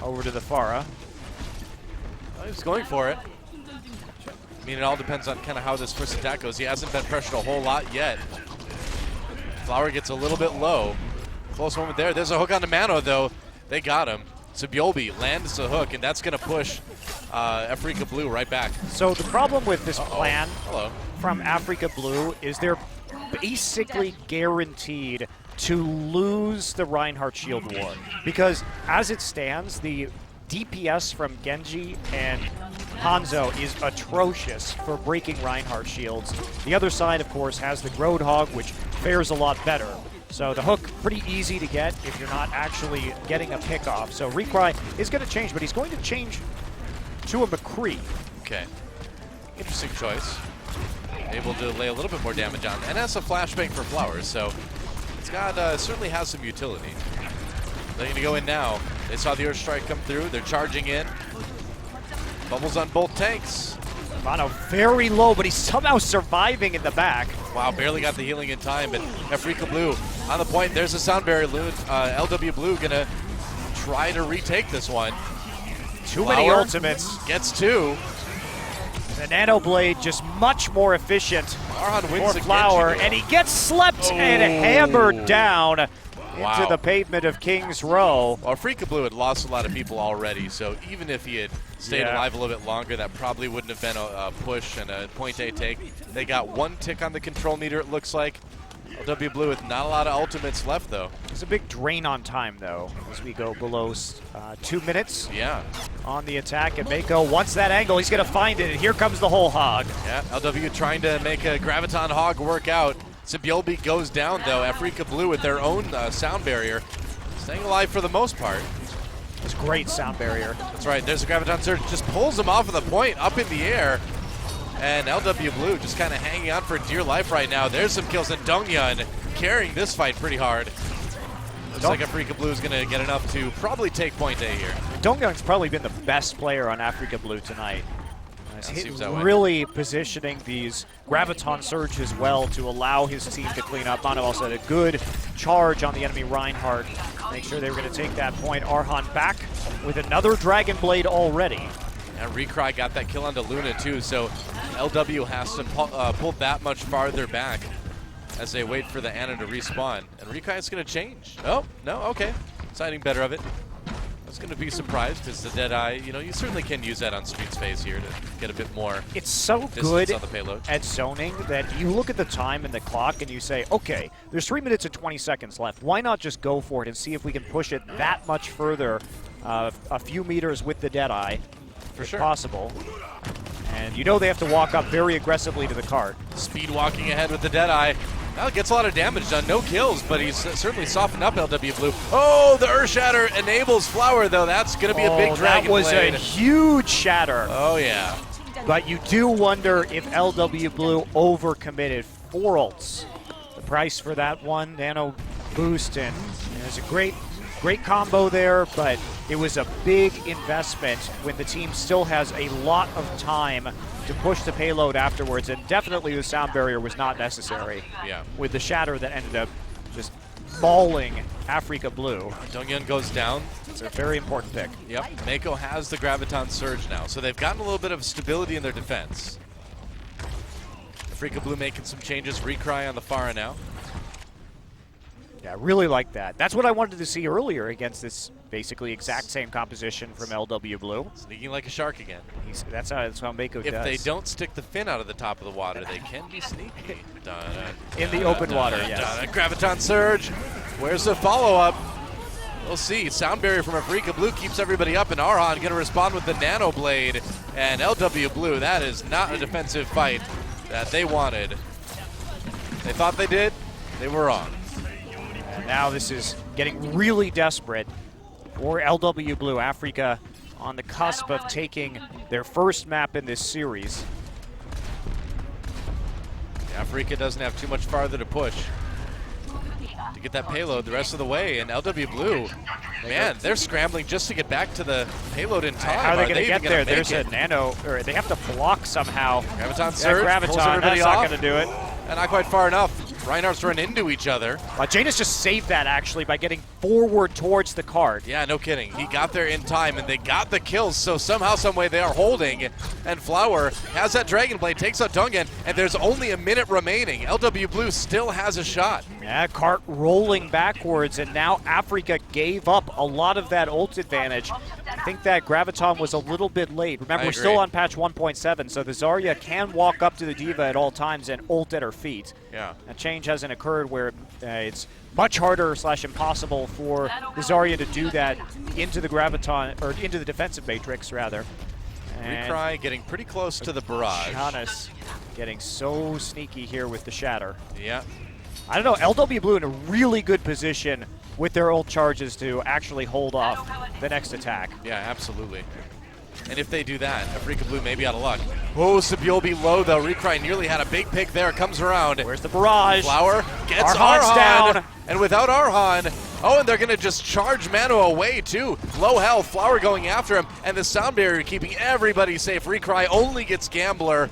Over to the Pharah. Well, he's going for it. I mean, it all depends on kind of how this first attack goes. He hasn't been pressured a whole lot yet. Flower gets a little bit low. Close moment there. There's a hook on the Mano, though. They got him. Sabiobi lands the hook, and that's going to push Afreeca Blue right back. So the problem with this plan from Afreeca Blue is they're basically guaranteed to lose the Reinhardt Shield War. Because as it stands, the DPS from Genji and Hanzo is atrocious for breaking Reinhardt shields. The other side, of course, has the Roadhog, which fares a lot better. So the hook, pretty easy to get if you're not actually getting a pick off. So Recry is going to change, but he's going to change to a McCree. Okay. Interesting choice. Able to lay a little bit more damage on. And that's a flashbang for Flowers, so it's got certainly has some utility. They're going to go in now. They saw the Earth Strike come through. They're charging in. Bubbles on both tanks. Mano very low, but he's somehow surviving in the back. Wow, barely got the healing in time, but Afreeca Blue on the point. There's a sound barrier. LW Blue gonna try to retake this one. Too many ultimates. Gets two. The Nano Blade just much more efficient for Flower, and he gets slept and hammered down into the pavement of King's Row. Well, Afreeca Blue had lost a lot of people already, so even if he had stayed alive a little bit longer, that probably wouldn't have been a push and a point A take. They got one tick on the control meter, it looks like. LW Blue with not a lot of ultimates left, though. It's a big drain on time, though, as we go below 2 minutes on the attack. And Mako wants that angle. He's going to find it, and here comes the whole hog. Yeah, LW trying to make a Graviton hog work out. Sabiobi goes down, though. Afreeca Blue with their own sound barrier. Staying alive for the most part. It's great sound barrier. That's right. There's a Graviton Surge. Just pulls him off of the point, up in the air. And LW Blue just kind of hanging on for dear life right now. There's some kills, and Donghyun carrying this fight pretty hard. Looks like Afreeca Blue is going to get enough to probably take point A here. Donghyun's probably been the best player on Afreeca Blue tonight. He's really positioning these Graviton Surges well to allow his team to clean up. Mano also had a good charge on the enemy Reinhardt. Make sure they were going to take that point. Arhan back with another Dragon Blade already. And Recry got that kill onto Luna too, so LW has to pull that much farther back as they wait for the Ana to respawn. And Recry is going to change. Oh, no, okay. Deciding better of it. was going to be surprised because the Deadeye, you know, you certainly can use that on Street's phase here to get a bit more. It's so good on the payload at zoning that you look at the time and the clock and you say, okay, there's 3 minutes and 20 seconds left. Why not just go for it and see if we can push it that much further, a few meters with the Deadeye, if possible. And you know they have to walk up very aggressively to the cart. Speed walking ahead with the Deadeye. Well, gets a lot of damage done. No kills, but he's certainly softened up LW Blue. Oh, the Earth Shatter enables Flower, though. That's going to be a big Dragon That was Blade. a huge shatter. Oh, yeah. But you do wonder if LW Blue overcommitted 4 ults. The price for that one, nano boost, and it's a great combo there, but it was a big investment when the team still has a lot of time to push the payload afterwards, and definitely the sound barrier was not necessary. Yeah. With the shatter that ended up just mauling Afreeca Blue. Dongyun goes down. It's a very important pick. Yep, Mako has the Graviton Surge now, so they've gotten a little bit of stability in their defense. Afreeca Blue making some changes, Recry on the Pharah now. Yeah, I really like that. That's what I wanted to see earlier against this basically exact same composition from LW Blue. Sneaking like a shark again. That's how Mako does. If they don't stick the fin out of the top of the water, they can be sneaky. In the open water, yes. Graviton Surge. Where's the follow-up? We'll see. Sound barrier from Afreeca Blue keeps everybody up, and Arhan going to respond with the Nano Blade. And LW Blue, that is not a defensive fight that they wanted. They thought they did. They were wrong. And now this is getting really desperate for LW Blue. Afreeca on the cusp of taking their first map in this series. Afreeca doesn't have too much farther to push to get that payload the rest of the way, and LW Blue, man, they're scrambling just to get back to the payload in time. How are they going to get there? There's a nano, or they have to block somehow. Graviton Surge, Graviton, pulls everybody that's off. not going to do it. And not quite far enough. Reinhardt's run into each other. Janus just saved that, actually, by getting forward towards the cart. Yeah, no kidding. He got there in time, and they got the kills, so somehow, someway, they are holding. And Flower has that Dragon Blade, takes out Dongyun, and there's only a minute remaining. LW Blue still has a shot. Yeah, cart rolling backwards, and now Afreeca gave up a lot of that ult advantage. I think that Graviton was a little bit late. Remember, we're still on patch 1.7, so the Zarya can walk up to the Diva at all times and ult at her feet. Yeah. A change hasn't occurred where it's much harder / impossible for the Zarya to do that into the Graviton, or into the defensive matrix, rather. Recry getting pretty close to the barrage. Janus getting so sneaky here with the shatter. Yeah. I don't know, LW Blue in a really good position with their ult charges to actually hold off the next attack. Yeah, absolutely. And if they do that, Afreeca Blue may be out of luck. Oh, Sabiobi low, though. Recry nearly had a big pick there. Comes around. Where's the barrage? Flower gets Arhan's Arhan. down. And without Arhan, oh, and they're going to just charge Mano away, too. Low health, Flower going after him, and the sound barrier keeping everybody safe. Recry only gets Gambler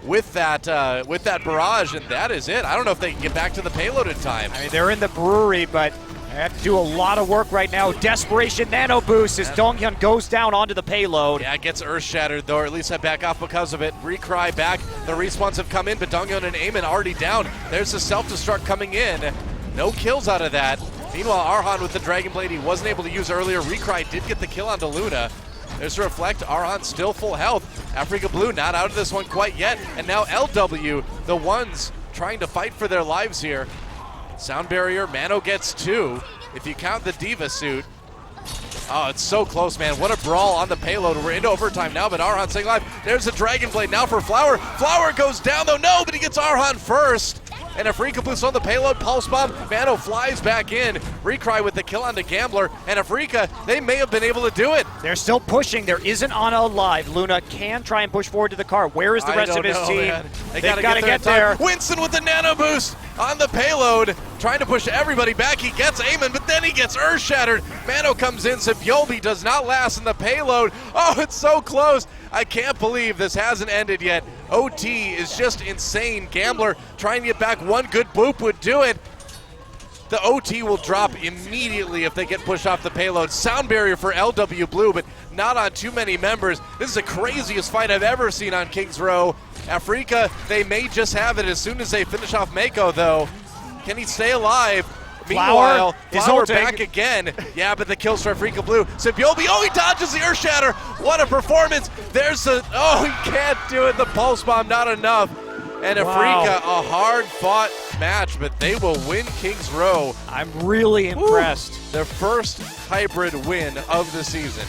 with that barrage, and that is it. I don't know if they can get back to the payload in time. I mean, they're in the brewery, but they have to do a lot of work right now. Desperation nano boost as Dongyun goes down onto the payload. Yeah, it gets earth shattered, though, or at least I back off because of it. Recry back. The respawns have come in, but Dongyun and Eamon already down. There's the self-destruct coming in. No kills out of that. Meanwhile, Arhan with the Dragon Blade he wasn't able to use earlier. Recry did get the kill onto Luna. There's a reflect. Arhan still full health. Afreeca Blue not out of this one quite yet. And now LW, the ones trying to fight for their lives here. Sound barrier, Mano gets 2. If you count the Diva suit. Oh, it's so close, man. What a brawl on the payload. We're into overtime now, but Arhan staying alive. There's a Dragon Blade now for Flower. Flower goes down, though. No, but he gets Arhan first. And Afreeca Boost on the payload. Pulse Bomb. Mano flies back in. Recry with the kill on the Gambler. And Afreeca, they may have been able to do it. They're still pushing. There isn't Ana alive. Luna can try and push forward to the car. Where is the rest of his team? They've got to get there. Winston with the Nano Boost on the payload. Trying to push everybody back. He gets Eamon, but then he gets Earth Shattered. Mano comes in. Sabiobi does not last in the payload. Oh, it's so close. I can't believe this hasn't ended yet. OT is just insane. Gambler trying to get back. One good boop would do it. The OT will drop immediately if they get pushed off the payload. Sound barrier for LW Blue, but not on too many members. This is the craziest fight I've ever seen on Kings Row. Afreeca, they may just have it as soon as they finish off Mako, though. Can he stay alive? Meanwhile, is Flower ulting. back again. Yeah, but the kills for Afreeca Blue. Symbiote, oh, he dodges the Earth Shatter. What a performance. There's a, oh, he can't do it. The Pulse Bomb, not enough. And Afreeca, a hard-fought match, but they will win Kings Row. I'm really impressed. Their first hybrid win of the season.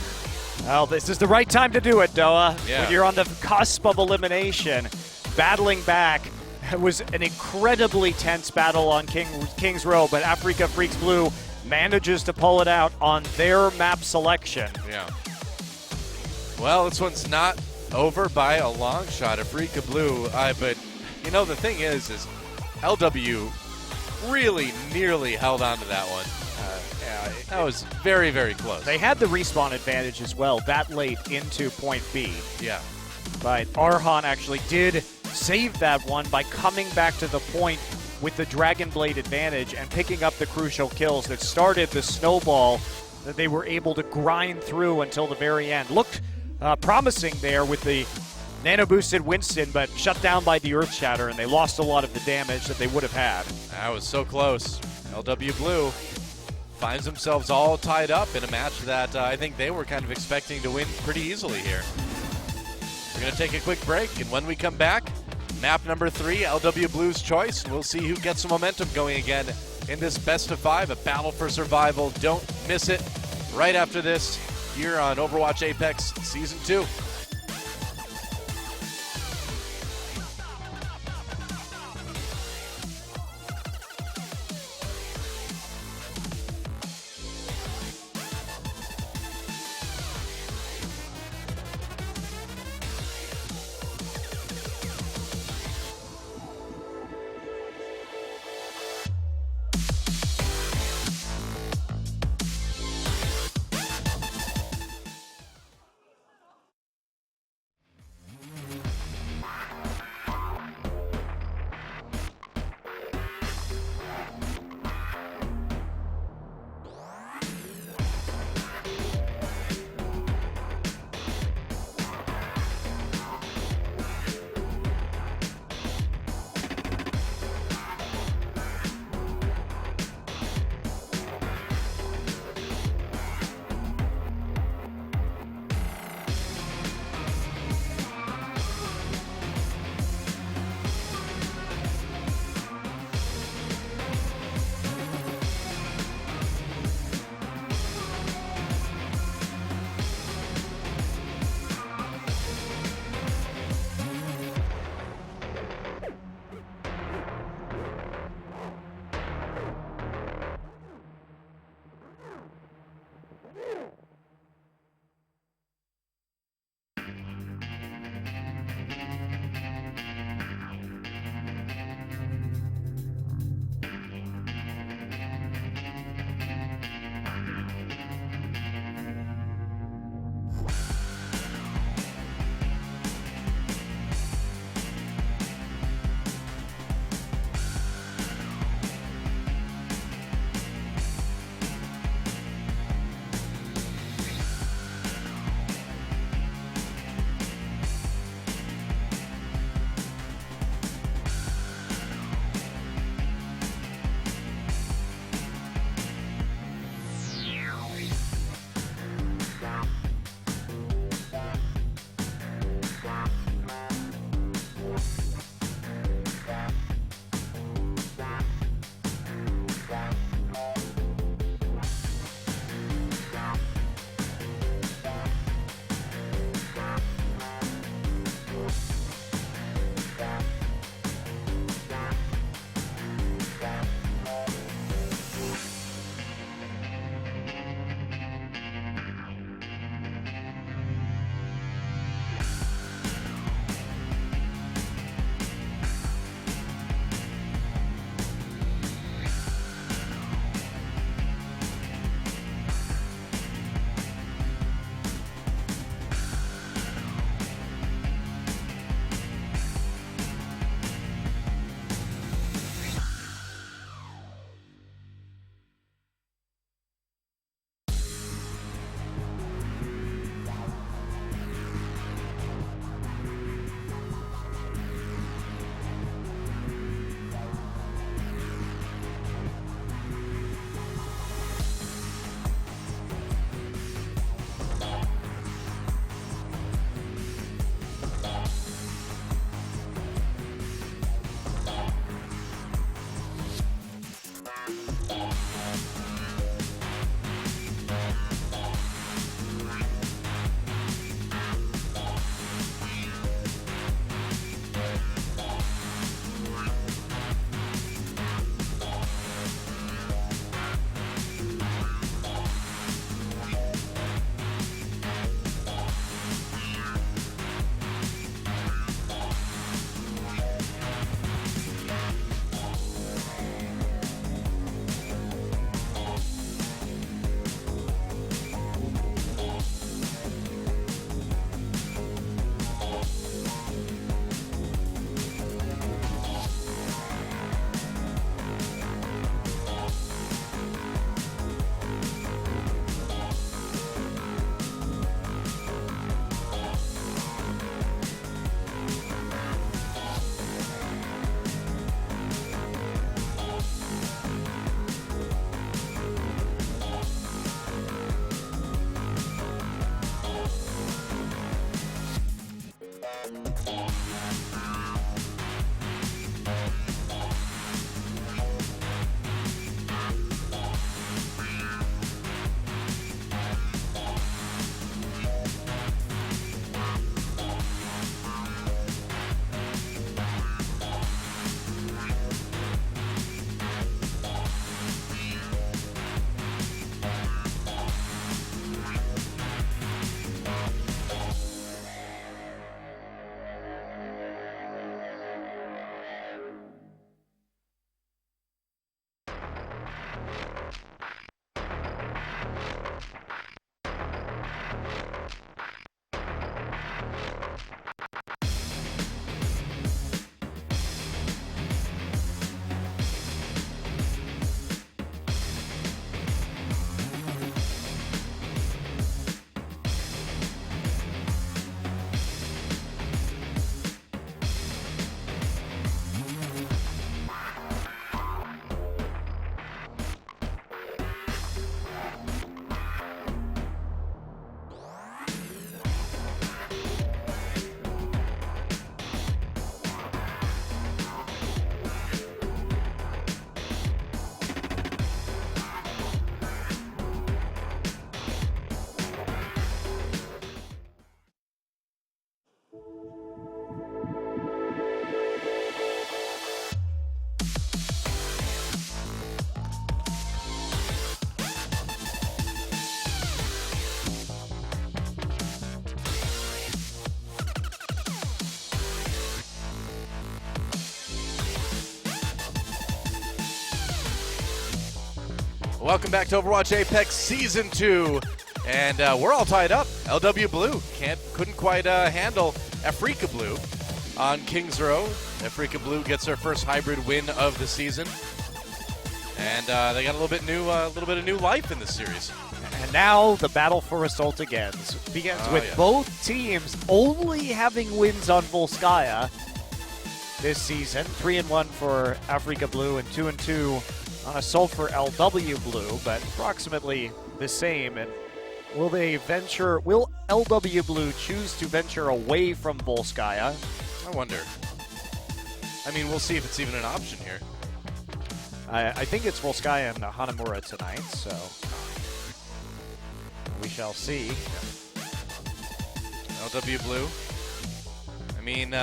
Well, this is the right time to do it, Doa. Yeah. When you're on the cusp of elimination, battling back. It was an incredibly tense battle on Kings Row, but Afreeca Freecs Blue manages to pull it out on their map selection. Yeah. Well, this one's not over by a long shot. Afreeca Blue, but you know the thing is LW really nearly held on to that one. That was very, very close. They had the respawn advantage as well that late into point B. Yeah. But Arhan actually did save that one by coming back to the point with the Dragon Blade advantage and picking up the crucial kills that started the snowball that they were able to grind through until the very end. Looked promising there with the nano-boosted Winston, but shut down by the Earth Shatter, and they lost a lot of the damage that they would have had. That was so close. LW Blue finds themselves all tied up in a match that I think they were kind of expecting to win pretty easily here. We're going to take a quick break, and when we come back, map number 3, LW Blue's choice, and we'll see who gets some momentum going again in this best of 5, a battle for survival. Don't miss it right after this here on Overwatch Apex Season 2. Welcome back to Overwatch Apex Season 2. And we're all tied up. LW Blue couldn't quite handle Afreeca Blue on Kings Row. Afreeca Blue gets their first hybrid win of the season. And they got a little bit of new life in this series. And now the battle for Assault begins with both teams only having wins on Volskaya this season. 3-1 for Afreeca Blue and 2-2 on Assault for LW Blue, but approximately the same. And will LW Blue choose to venture away from Volskaya? I wonder. I mean, we'll see if it's even an option here. I think it's Volskaya and Hanamura tonight, so we shall see. LW Blue. I mean,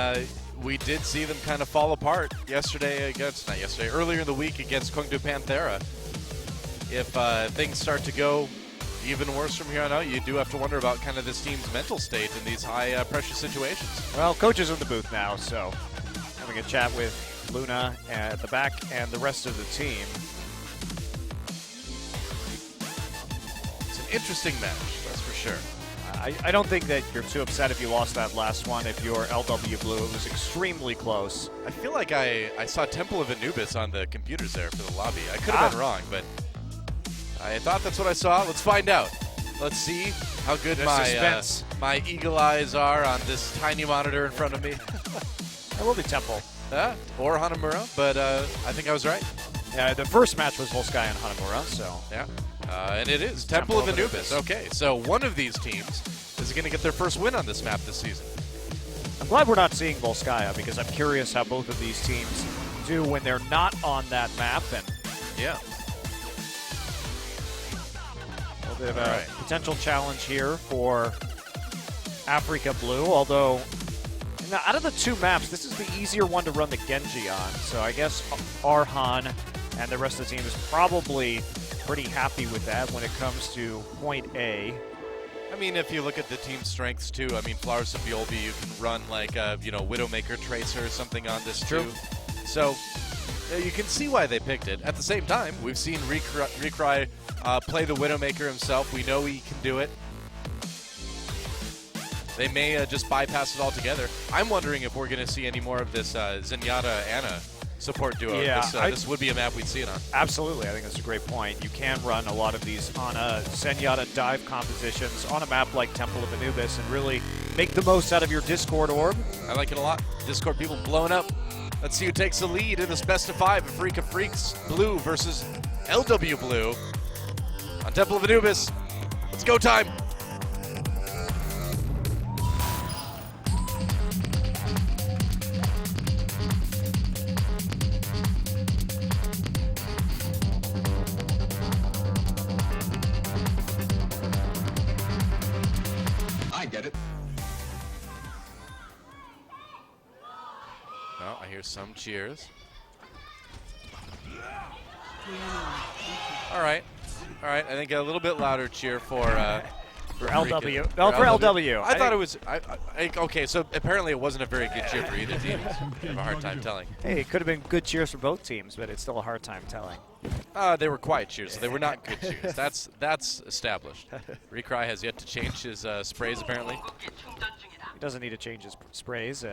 we did see them kind of fall apart earlier in the week against Kongdu Panthera. If things start to go even worse from here on out, you do have to wonder about kind of this team's mental state in these high pressure situations. Well, coach is in the booth now, so having a chat with Luna at the back and the rest of the team. It's an interesting match, that's for sure. I don't think that you're too upset if you lost that last one. If you're LW Blue, it was extremely close. I feel like I saw Temple of Anubis on the computers there for the lobby. I could have been wrong, but I thought that's what I saw. Let's find out. Let's see how good my eagle eyes are on this tiny monitor in front of me. It will be Temple. Or Hanamura, but I think I was right. Yeah, the first match was Volskaya and Hanamura, so. Yeah, and it is Temple of Anubis. Okay, so one of these teams is going to get their first win on this map this season. I'm glad we're not seeing Volskaya because I'm curious how both of these teams do when they're not on that map. And yeah. A little bit of a potential challenge here for Afreeca Blue, although now, out of the two maps, this is the easier one to run the Genji on. So I guess Arhan and the rest of the team is probably pretty happy with that when it comes to point A. I mean, if you look at the team's strengths too, I mean, Flowers of Biolby, you can run like a Widowmaker Tracer or something on this too. So you can see why they picked it. At the same time, we've seen Recry play the Widowmaker himself. We know he can do it. They may just bypass it altogether. I'm wondering if we're going to see any more of this Zenyatta-Ana support duo. Yeah, this would be a map we'd see it on. Absolutely. I think that's a great point. You can run a lot of these Ana Zenyatta dive compositions on a map like Temple of Anubis and really make the most out of your Discord orb. I like it a lot. Discord people blowing up. Let's see who takes the lead in this best of 5 Afreeca Freecs Blue versus LW Blue on Temple of Anubis. Let's go time. Well, I hear some cheers. All right. I think a little bit louder cheer for LW. Oh, for LW. I thought it was. Okay, so apparently it wasn't a very good cheer for either team. I have a hard time telling. Hey, it could have been good cheers for both teams, but it's still a hard time telling. They were quiet cheers, so they were not good cheers. That's established. Recry has yet to change his sprays, apparently. He doesn't need to change his sprays.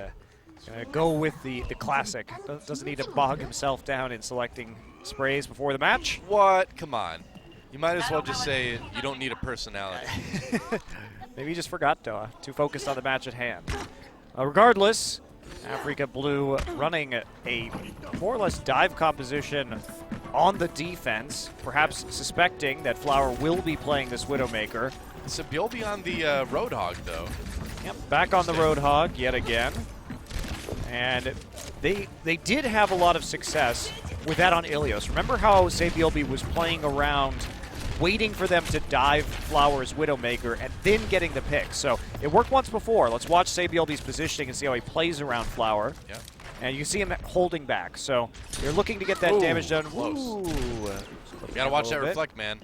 Go with the classic. Doesn't need to bog himself down in selecting sprays before the match. What? Come on. You might as well just say you don't need a personality. Maybe he just forgot, Doa. Too focused on the match at hand. Regardless, Afreeca Blue running a more or less dive composition on the defense, perhaps suspecting that Flower will be playing this Widowmaker. So Biolby on the Roadhog, though. Yep, back on the Roadhog yet again. And they did have a lot of success with that on Ilios. Remember how Biolby was playing around, waiting for them to dive Flower's Widowmaker and then getting the pick. So it worked once before. Let's watch Biolby's positioning and see how he plays around Flower. Yeah. And you see him holding back. So you're looking to get that damage done. Close. You gotta watch that reflect, man.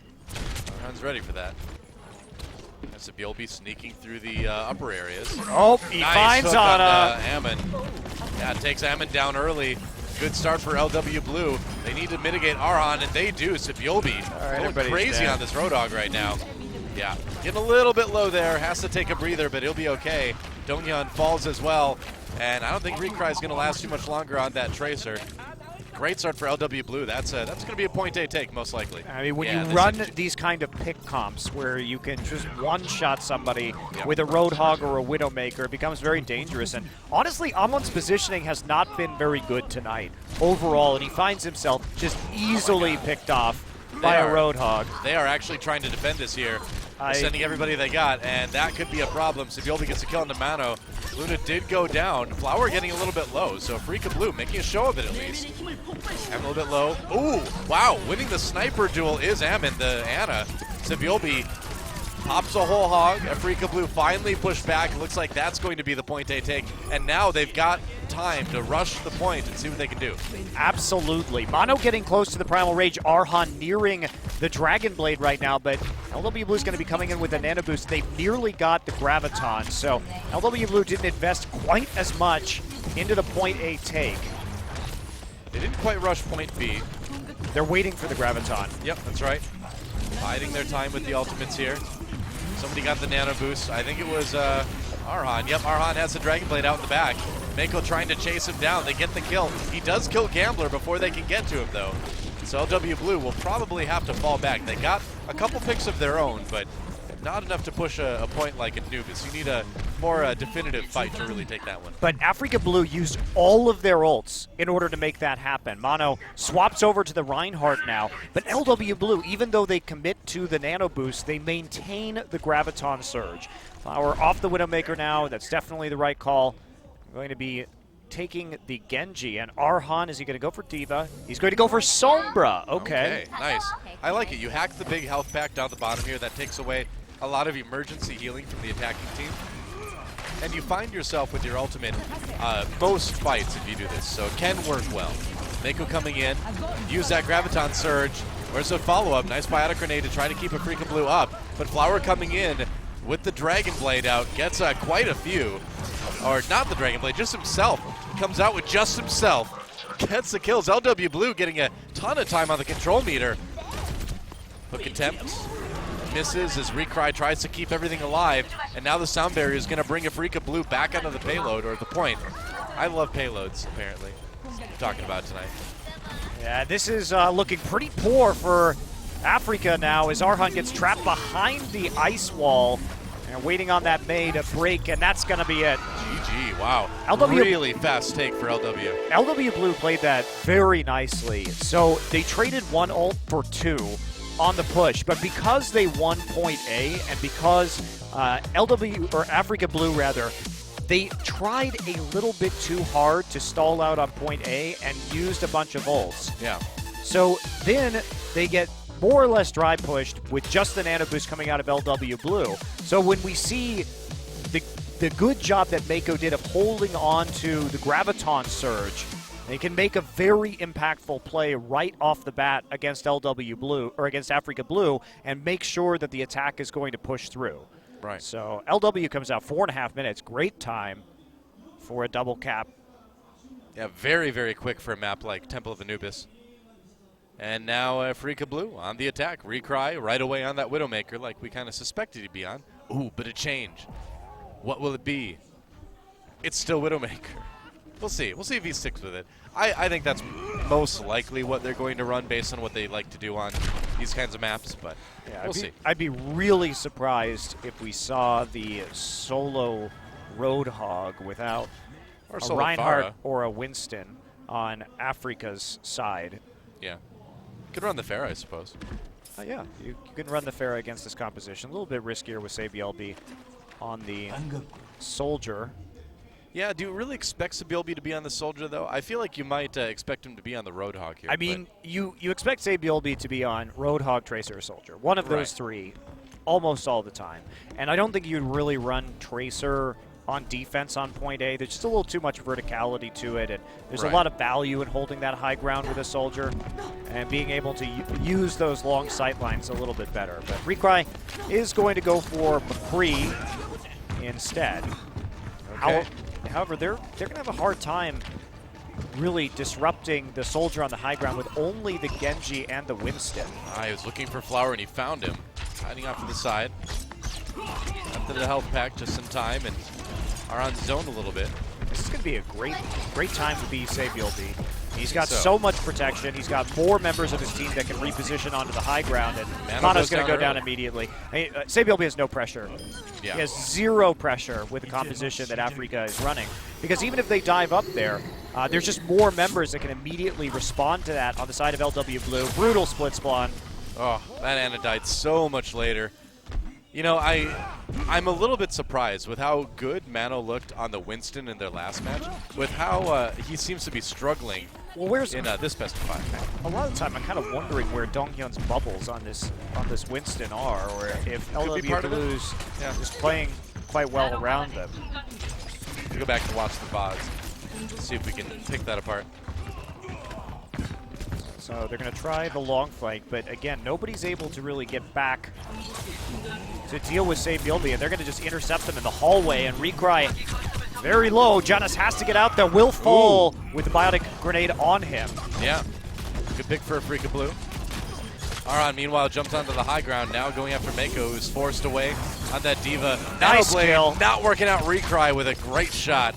Everyone's ready for that. That's Biolby sneaking through the upper areas. Oh, he finds on Ana. Ammon. Yeah, it takes Ammon down early. good start for LW Blue. They need to mitigate Arhan, and they do. Sabiobi going crazy on this Roadhog right now. Yeah, getting a little bit low there. Has to take a breather, but he'll be okay. Donghyun falls as well, and I don't think Recry is going to last too much longer on that Tracer. Great start for LW Blue. That's going to be a point A take, most likely. I mean, when you run these kind of pick comps where you can just one-shot somebody with a Roadhog or a Widowmaker, it becomes very dangerous. And honestly, Amon's positioning has not been very good tonight overall, and he finds himself just easily picked off by a Roadhog. They are actually trying to defend this here. They're sending everybody they got, and that could be a problem. Sabiobi gets a kill on the Mano. Luna did go down. Flower getting a little bit low, so Afreeca Blue making a show of it at least. Am a little bit low. Ooh, wow, winning the sniper duel is Ammon, the Ana. Sabiobi pops a whole hog. Afreeca Blue finally pushed back. It looks like that's going to be the point they take, and now they've got time to rush the point and see what they can do. Absolutely. Mono getting close to the Primal Rage. Arhan nearing the Dragon Blade right now, but LW Blue is going to be coming in with a Nano Boost. They've nearly got the Graviton, so LW Blue didn't invest quite as much into the point A take. They didn't quite rush point B. They're waiting for the Graviton. Yep, that's right. Biding their time with the ultimates here. Somebody got the Nano Boost. I think it was Arhan. Yep, Arhan has the Dragon Blade out in the back. Mako trying to chase him down. They get the kill. He does kill Gambler before they can get to him, though. So LW Blue will probably have to fall back. They got a couple picks of their own, but not enough to push a point like Anubis. You need a more definitive fight to really take that one. But Afreeca Blue used all of their ults in order to make that happen. Mono swaps over to the Reinhardt now, but LW Blue, even though they commit to the Nano Boost, they maintain the Graviton Surge. Flower off the Widowmaker now. That's definitely the right call. Going to be taking the Genji, and Arhan, is he going to go for Diva? He's going to go for Sombra. Okay, nice. I like it. You hack the big health pack down the bottom here. That takes away a lot of emergency healing from the attacking team. And you find yourself with your ultimate most fights if you do this, so it can work well. Mako coming in, use that Graviton Surge. Where's the follow-up? Nice Biotic Grenade to try to keep Afreeca Blue up, but Flower coming in with the Dragon Blade out, gets quite a few. Or not the Dragon Blade, just himself. Comes out with just himself. Gets the kills. LW Blue getting a ton of time on the control meter. Hook attempt. Misses as Recry tries to keep everything alive. And now the sound barrier is going to bring Afreeca Blue back onto the payload, or the point. I love payloads, apparently. That's what we're talking about tonight. Yeah, this is looking pretty poor for Afreeca now as Arhan gets trapped behind the ice wall and waiting on that Mei to break, and that's going to be it. GG, wow. LW really fast take for LW. LW Blue played that very nicely. So they traded one ult for two on the push, but because they won point A and because Afreeca Blue rather, they tried a little bit too hard to stall out on point A and used a bunch of ults. Yeah. So then they get more or less dry pushed with just the Nano Boost coming out of LW Blue. So when we see the good job that Mako did of holding on to the Graviton Surge, they can make a very impactful play right off the bat against LW Blue, or against Afreeca Blue, and make sure that the attack is going to push through. Right. So LW comes out 4.5 minutes. Great time for a double cap. Yeah, very, very quick for a map like Temple of Anubis. And now Afreeca Blue on the attack. Recry right away on that Widowmaker like we kind of suspected he'd be on. Ooh, but a change. What will it be? It's still Widowmaker. We'll see. We'll see if he sticks with it. I think that's most likely what they're going to run based on what they like to do on these kinds of maps, but yeah, we'll see. I'd be really surprised if we saw the solo Roadhog without a Reinhardt Pharah or a Winston on Afreeca's side. Yeah. Could run the Pharah, I suppose. Yeah, you can run the Pharah against this composition. A little bit riskier with Sabielby on the Soldier. Yeah, do you really expect Sabielby to be on the Soldier, though? I feel like you might expect him to be on the Roadhog here. I mean, you expect Sabielby to be on Roadhog, Tracer, or Soldier. One of those three almost all the time. And I don't think you'd really run Tracer on defense on point A. There's just a little too much verticality to it, and there's a lot of value in holding that high ground with a Soldier and being able to use those long sight lines a little bit better. But Recry is going to go for McCree instead. Okay. However, they're going to have a hard time really disrupting the soldier on the high ground with only the Genji and the Winston. He was looking for Flower and he found him, hiding off to the side. After the health pack just in time and are on zone a little bit. This is going to be a great time to be Sabiel B. He's got so much protection. He's got more members of his team that can reposition onto the high ground, and Mano's going to go down immediately. Sabiel B has no pressure. Yeah. He has zero pressure with the composition that Afreeca is running. Because even if they dive up there, there's just more members that can immediately respond to that on the side of LW Blue. Brutal split spawn. Oh, that Ana died so much later. You know, I'm a little bit surprised with how good Mano looked on the Winston in their last match, with how he seems to be struggling in this best of 5. A lot of the time, I'm kind of wondering where Donghyun's bubbles on this Winston are, or if LW Blues is playing quite well around them. We'll go back and watch the VODs, see if we can pick that apart. So they're going to try the long flank, but again, nobody's able to really get back to deal with Sabiel B, and they're going to just intercept them in the hallway, and Recry very low. Janus has to get out there, will fall with the biotic grenade on him. Yeah, good pick for Afreeca Blue. Aron, meanwhile, jumps onto the high ground, now going after Mako, who's forced away on that Diva. Nice kill. Not working out Recry with a great shot.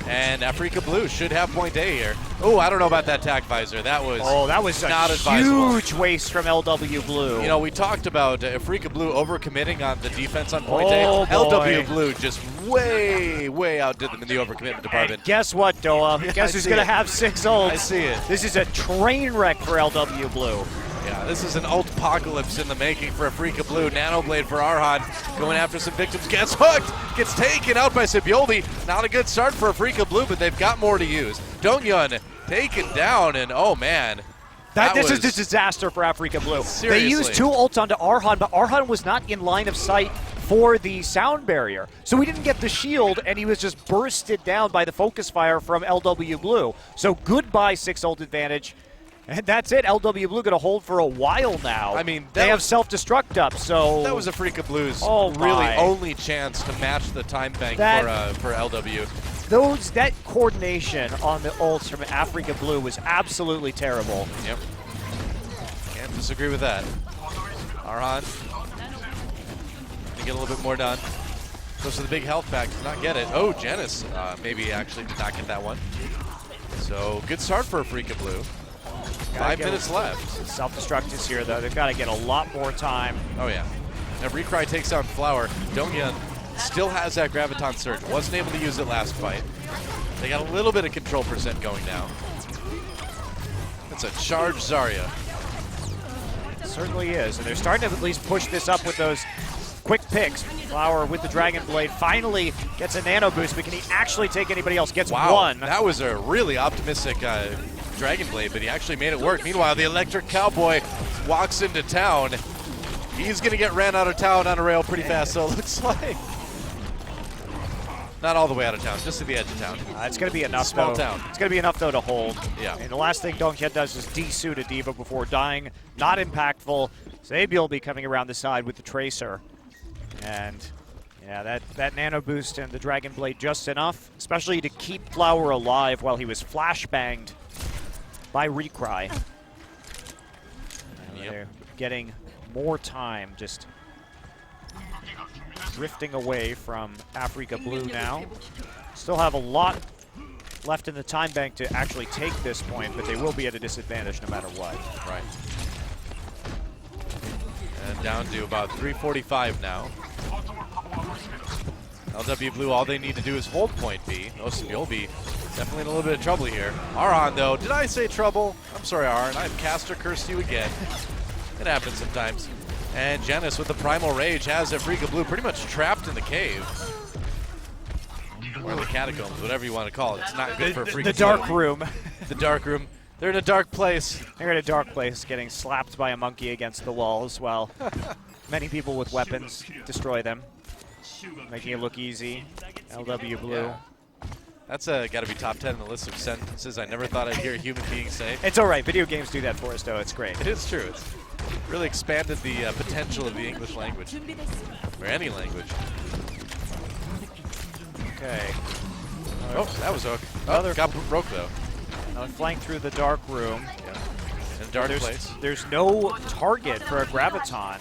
And Afreeca Blue should have point A here. Oh, I don't know about that tac visor. That was not advisable. Huge waste from LW Blue. You know, we talked about Afreeca Blue overcommitting on the defense on point A. LW Blue just way outdid them in the overcommitment department. And guess what, Doa? Guess who's going to have 6 ults? I see it. This is a train wreck for LW Blue. Yeah, this is an ult-apocalypse in the making for Afreeca Blue. Nanoblade for Arhan, going after some victims. Gets hooked! Gets taken out by Sabioldi. Not a good start for Afreeca Blue, but they've got more to use. Dongyun taken down, and oh man. This is a disaster for Afreeca Blue. Seriously. They used 2 ults onto Arhan, but Arhan was not in line of sight for the sound barrier. So we didn't get the shield, and he was just bursted down by the focus fire from LW Blue. So goodbye 6 ult advantage. And that's it. LW Blue going to hold for a while now. I mean, they have self-destruct up, so... That was Afreeca Blue's really only chance to match the time bank for LW. That coordination on the ults from Afreeca Blue was absolutely terrible. Yep. Can't disagree with that. Arhan to get a little bit more done. Goes to the big health pack, does not get it. Oh, Janus maybe actually did not get that one. So good start for Afreeca Blue. 5 minutes left. Self-destruct is here, though. They've got to get a lot more time. Oh, yeah. Now, Recry takes down Flower. Dongyun still has that Graviton Surge. Wasn't able to use it last fight. They got a little bit of control percent going now. It's a charged Zarya. It certainly is. And they're starting to at least push this up with those quick picks. Flower with the Dragon Blade finally gets a nano boost, but can he actually take anybody else? Gets one. That was a really optimistic Dragon Blade, but he actually made it work. Meanwhile, the Electric Cowboy walks into town. He's going to get ran out of town on a rail pretty fast, so it looks like. Not all the way out of town, just to the edge of town. It's going to be enough, Small though. town. It's going to be enough, though, to hold. Yeah. And the last thing Donghyen does is de-suit a Diva before dying. Not impactful. Sabiel will be coming around the side with the Tracer. And, yeah, that nano boost and the Dragon Blade just enough, especially to keep Flower alive while he was flashbanged by Recry. They're getting more time, just drifting away from Afreeca Blue now. Still have a lot left in the time bank to actually take this point, but they will be at a disadvantage no matter what. Right. And down to about 3:45 now. LW Blue, all they need to do is hold point B. You'll be definitely in a little bit of trouble here. Arhan, though, did I say trouble? I'm sorry, Arhan. I've cast or cursed you again. It happens sometimes. And Janus with the Primal Rage has Afreeca Blue pretty much trapped in the cave. Or the catacombs, whatever you want to call it. It's not good for Afreeca Blue. The dark room. The dark room. They're in a dark place. They're in a dark place, getting slapped by a monkey against the walls while many people with weapons destroy them, making it look easy. LW Blue. Yeah. That's got to be top 10 in the list of sentences I never thought I'd hear a human being say. It's all right. Video games do that for us, though. It's great. It is true. It's really expanded the potential of the English language, or any language. Okay. Oh, that was Hook. Another Got broke though. Another flank through the dark room. Yeah. In a dark place. There's no target for a Graviton.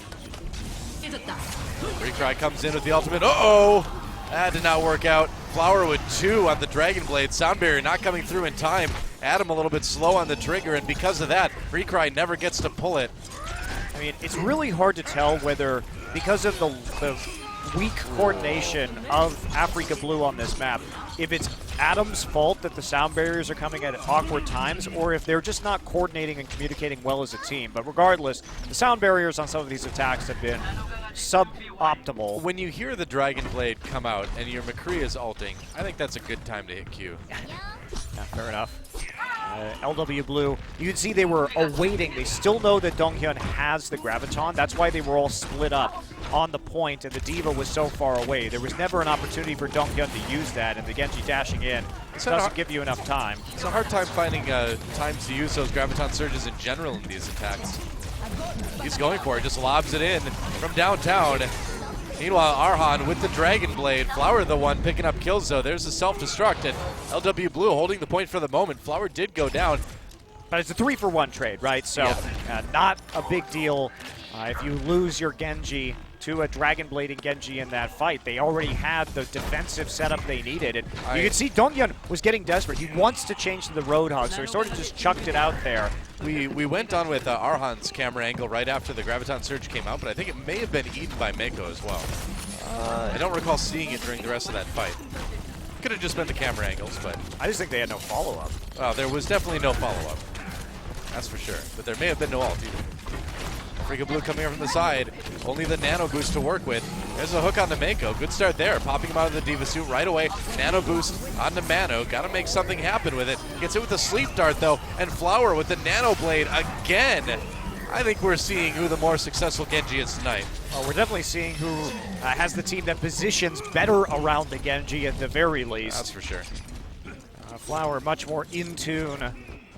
Recry comes in with the ultimate. Uh-oh! That did not work out. Flower with 2 on the Dragon Blade. Sound barrier not coming through in time. Adam a little bit slow on the trigger, and because of that, Recry never gets to pull it. I mean, it's really hard to tell whether, because of the weak coordination of Afreeca Blue on this map, if it's Adam's fault that the sound barriers are coming at awkward times, or if they're just not coordinating and communicating well as a team. But regardless, the sound barriers on some of these attacks have been suboptimal. When you hear the Dragon Blade come out and your McCree is ulting, I think that's a good time to hit Q. Yeah, fair enough. LW Blue, you can see they were awaiting. They still know that Donghyun has the Graviton. That's why they were all split up on the point, and the Diva was so far away. There was never an opportunity for Donghyun to use that, and the Genji dashing in doesn't give you enough time. It's a hard time finding times to use those Graviton surges in general in these attacks. He's going for it, just lobs it in from downtown. Meanwhile, Arhan with the Dragon Blade. Flower the one picking up kills, though. There's a self-destruct, and LW Blue holding the point for the moment. Flower did go down. But it's a 3-for-1 trade, right? So not a big deal if you lose your Genji to a Dragon Blading Genji in that fight. They already had the defensive setup they needed. And you can see Donghyun was getting desperate. He wants to change to the Roadhog, so he sort of just chucked it out there. We went on with Arhan's camera angle right after the Graviton Surge came out, but I think it may have been eaten by Mako as well. I don't recall seeing it during the rest of that fight. Could have just been the camera angles, but... I just think they had no follow-up. Well, there was definitely no follow-up. That's for sure. But there may have been no ult either. Afreeca Blue coming in from the side. Only the Nano Boost to work with. There's a hook on the Mako. Good start there. Popping him out of the Diva suit right away. Nano Boost on the Mano. Got to make something happen with it. Gets it with the Sleep Dart, though. And Flower with the Nano Blade again. I think we're seeing who the more successful Genji is tonight. Well, we're definitely seeing who has the team that positions better around the Genji at the very least. That's for sure. Flower much more in tune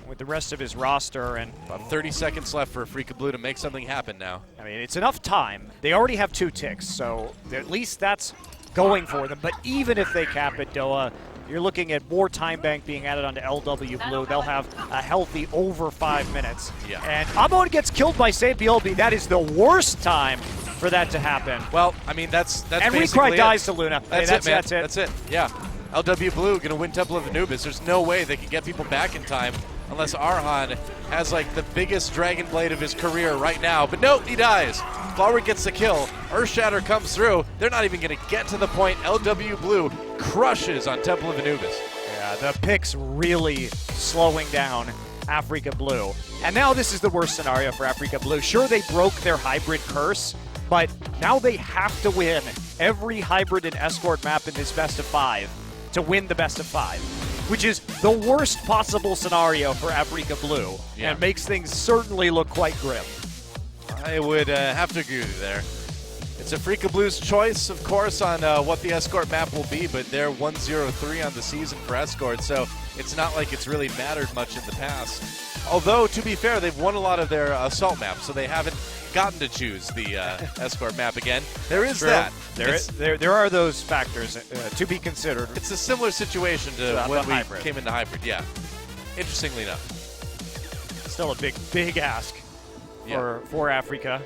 with the rest of his roster, and about 30 seconds left for Afreeca Blue to make something happen now. I mean, it's enough time. They already have 2 ticks, so at least that's going for them. But even if they cap it, Doa, you're looking at more time bank being added onto LW Blue. They'll have a healthy over 5 minutes. Yeah. And Amon gets killed by St. Biolby. That is the worst time for that to happen. Well, I mean, that's and basically Recry dies to Luna. That's hey, it, man. That's it. That's it. Yeah. LW Blue going to win Temple of Anubis. There's no way they can get people back in time unless Arhan has like the biggest Dragon Blade of his career right now. But no, he dies. Flower gets the kill. Earthshatter comes through. They're not even going to get to the point. LW Blue crushes on Temple of Anubis. Yeah, the picks really slowing down Afreeca Blue. And now this is the worst scenario for Afreeca Blue. Sure, they broke their hybrid curse, but now they have to win every hybrid and escort map in this best of 5 to win the best of 5, which is the worst possible scenario for Afreeca Blue, and makes things certainly look quite grim. I would have to agree with you there. It's Afreeca Blue's choice, of course, on what the escort map will be, but they're 1-0-3 on the season for escort, so it's not like it's really mattered much in the past. Although, to be fair, they've won a lot of their assault maps, so they haven't gotten to choose the escort map again. There is that. There are those factors to be considered. It's a similar situation to when we hybrid. came into hybrid, yeah. Interestingly enough. Still a big ask for Afreeca.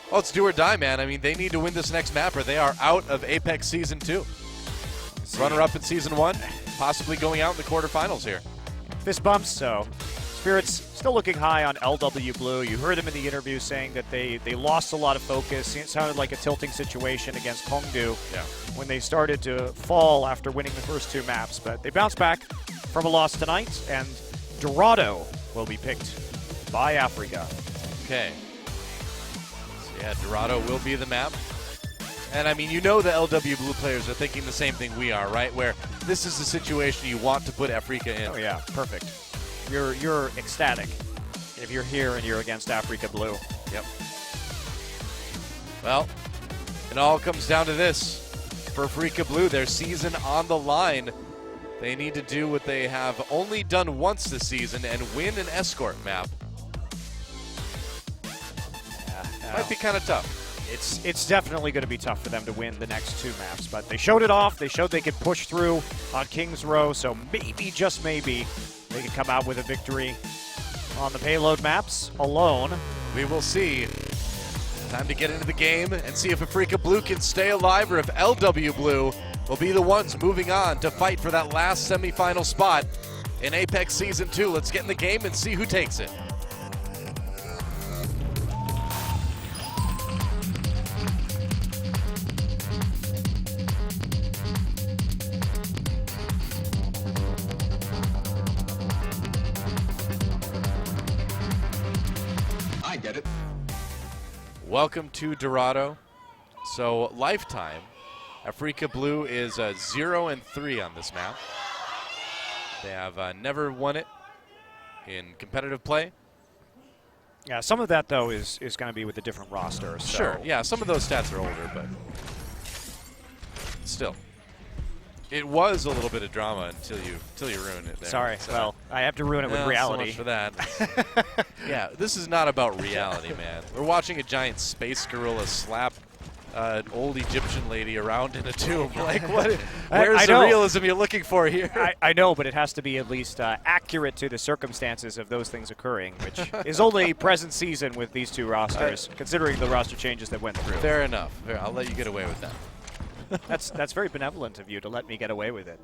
Well, it's do or die, man. I mean, they need to win this next map or they are out of Apex Season 2. Runner-up in Season 1, possibly going out in the quarterfinals here. Fist bumps, so Spirits still looking high on LW Blue. You heard him in the interview saying that they lost a lot of focus. It sounded like a tilting situation against Hongdu when they started to fall after winning the first 2 maps. But they bounced back from a loss tonight, and Dorado will be picked by Afreeca. Okay. So yeah, Dorado will be the map. And I mean, you know the LW Blue players are thinking the same thing we are, right? Where this is the situation you want to put Afreeca in. Oh yeah, perfect. You're ecstatic if you're here and you're against Afreeca Blue. Yep. Well, it all comes down to this. For Afreeca Blue, their season on the line. They need to do what they have only done once this season and win an escort map. Might be kind of tough. it's definitely going to be tough for them to win the next 2 maps. But they showed it off. They showed they could push through on Kings Row. So maybe, just maybe, they can come out with a victory on the payload maps alone. We will see. Time to get into the game and see if Afreeca Blue can stay alive or if LW Blue will be the ones moving on to fight for that last semifinal spot in Apex Season 2. Let's get in the game and see who takes it. I get it. Welcome to Dorado. So, lifetime, Afreeca Blue is 0-3 on this map. They have never won it in competitive play. Yeah, some of that, though, is going to be with a different roster. So. Sure, yeah, some of those stats are older, but still. It was a little bit of drama until you ruined it there. Sorry, so, well, I have to ruin it with reality. So much for that. Yeah, this is not about reality, man. We're watching a giant space gorilla slap an old Egyptian lady around in a tomb. Like, what? Where's the realism you're looking for here? I know, but it has to be at least accurate to the circumstances of those things occurring, which is only present season with these 2 rosters, considering the roster changes that went through. Fair enough. I'll let you get away with that. That's very benevolent of you to let me get away with it.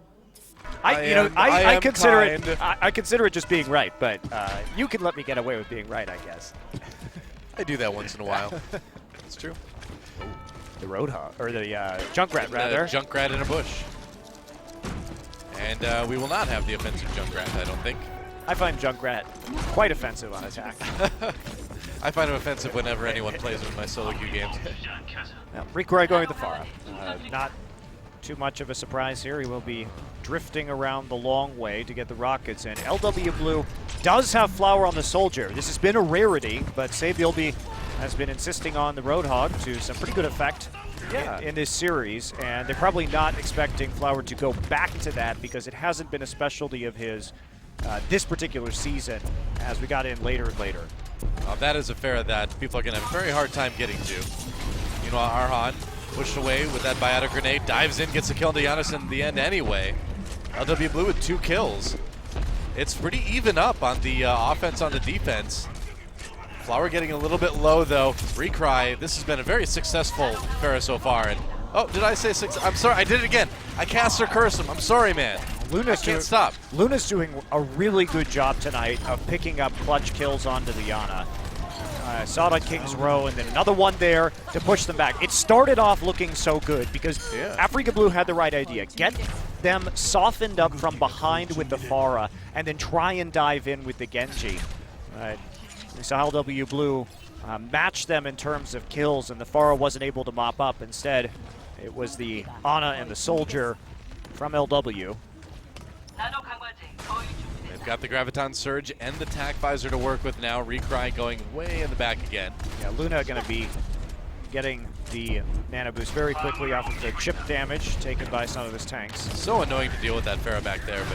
I consider it just being right, but you can let me get away with being right, I guess. I do that once in a while. It's true. The Roadhog, or the Junkrat, rather. Junkrat in a bush. And we will not have the offensive Junkrat, I don't think. I find Junkrat quite offensive on attack. I find him offensive whenever anyone plays with my solo queue games. Now, Reekroy going with the Pharah. Not too much of a surprise here. He will be drifting around the long way to get the rockets in. LW Blue does have Flower on the Soldier. This has been a rarity, but Sabilby has been insisting on the Roadhog to some pretty good effect in this series, and they're probably not expecting Flower to go back to that because it hasn't been a specialty of his this particular season as we got in later and later. That is a fair that people are going to have a very hard time getting to. You know, Arhan pushed away with that biotic grenade, dives in, gets a kill into Giannis in the end anyway. LW Blue with 2 kills. It's pretty even up on the offense on the defense. Flower getting a little bit low though. Recry, this has been a very successful Pharah so far. And oh, did I say 6? I'm sorry, I did it again. I cast her curse him. I'm sorry, man. Luna's can't stop. Luna's doing a really good job tonight of picking up clutch kills onto the Yana. Saw it on Kings Row, and then another one there to push them back. It started off looking so good because Afreeca Blue had the right idea. Get them softened up from behind with the Pharah, and then try and dive in with the Genji. We saw LW Blue match them in terms of kills, and the Pharah wasn't able to mop up. Instead, it was the Ana and the Soldier from LW. They've got the Graviton Surge and the Tac Visor to work with now. Recry going way in the back again. Yeah, Luna going to be getting the Nano Boost very quickly off of the chip damage taken by some of his tanks. So annoying to deal with that Pharah back there,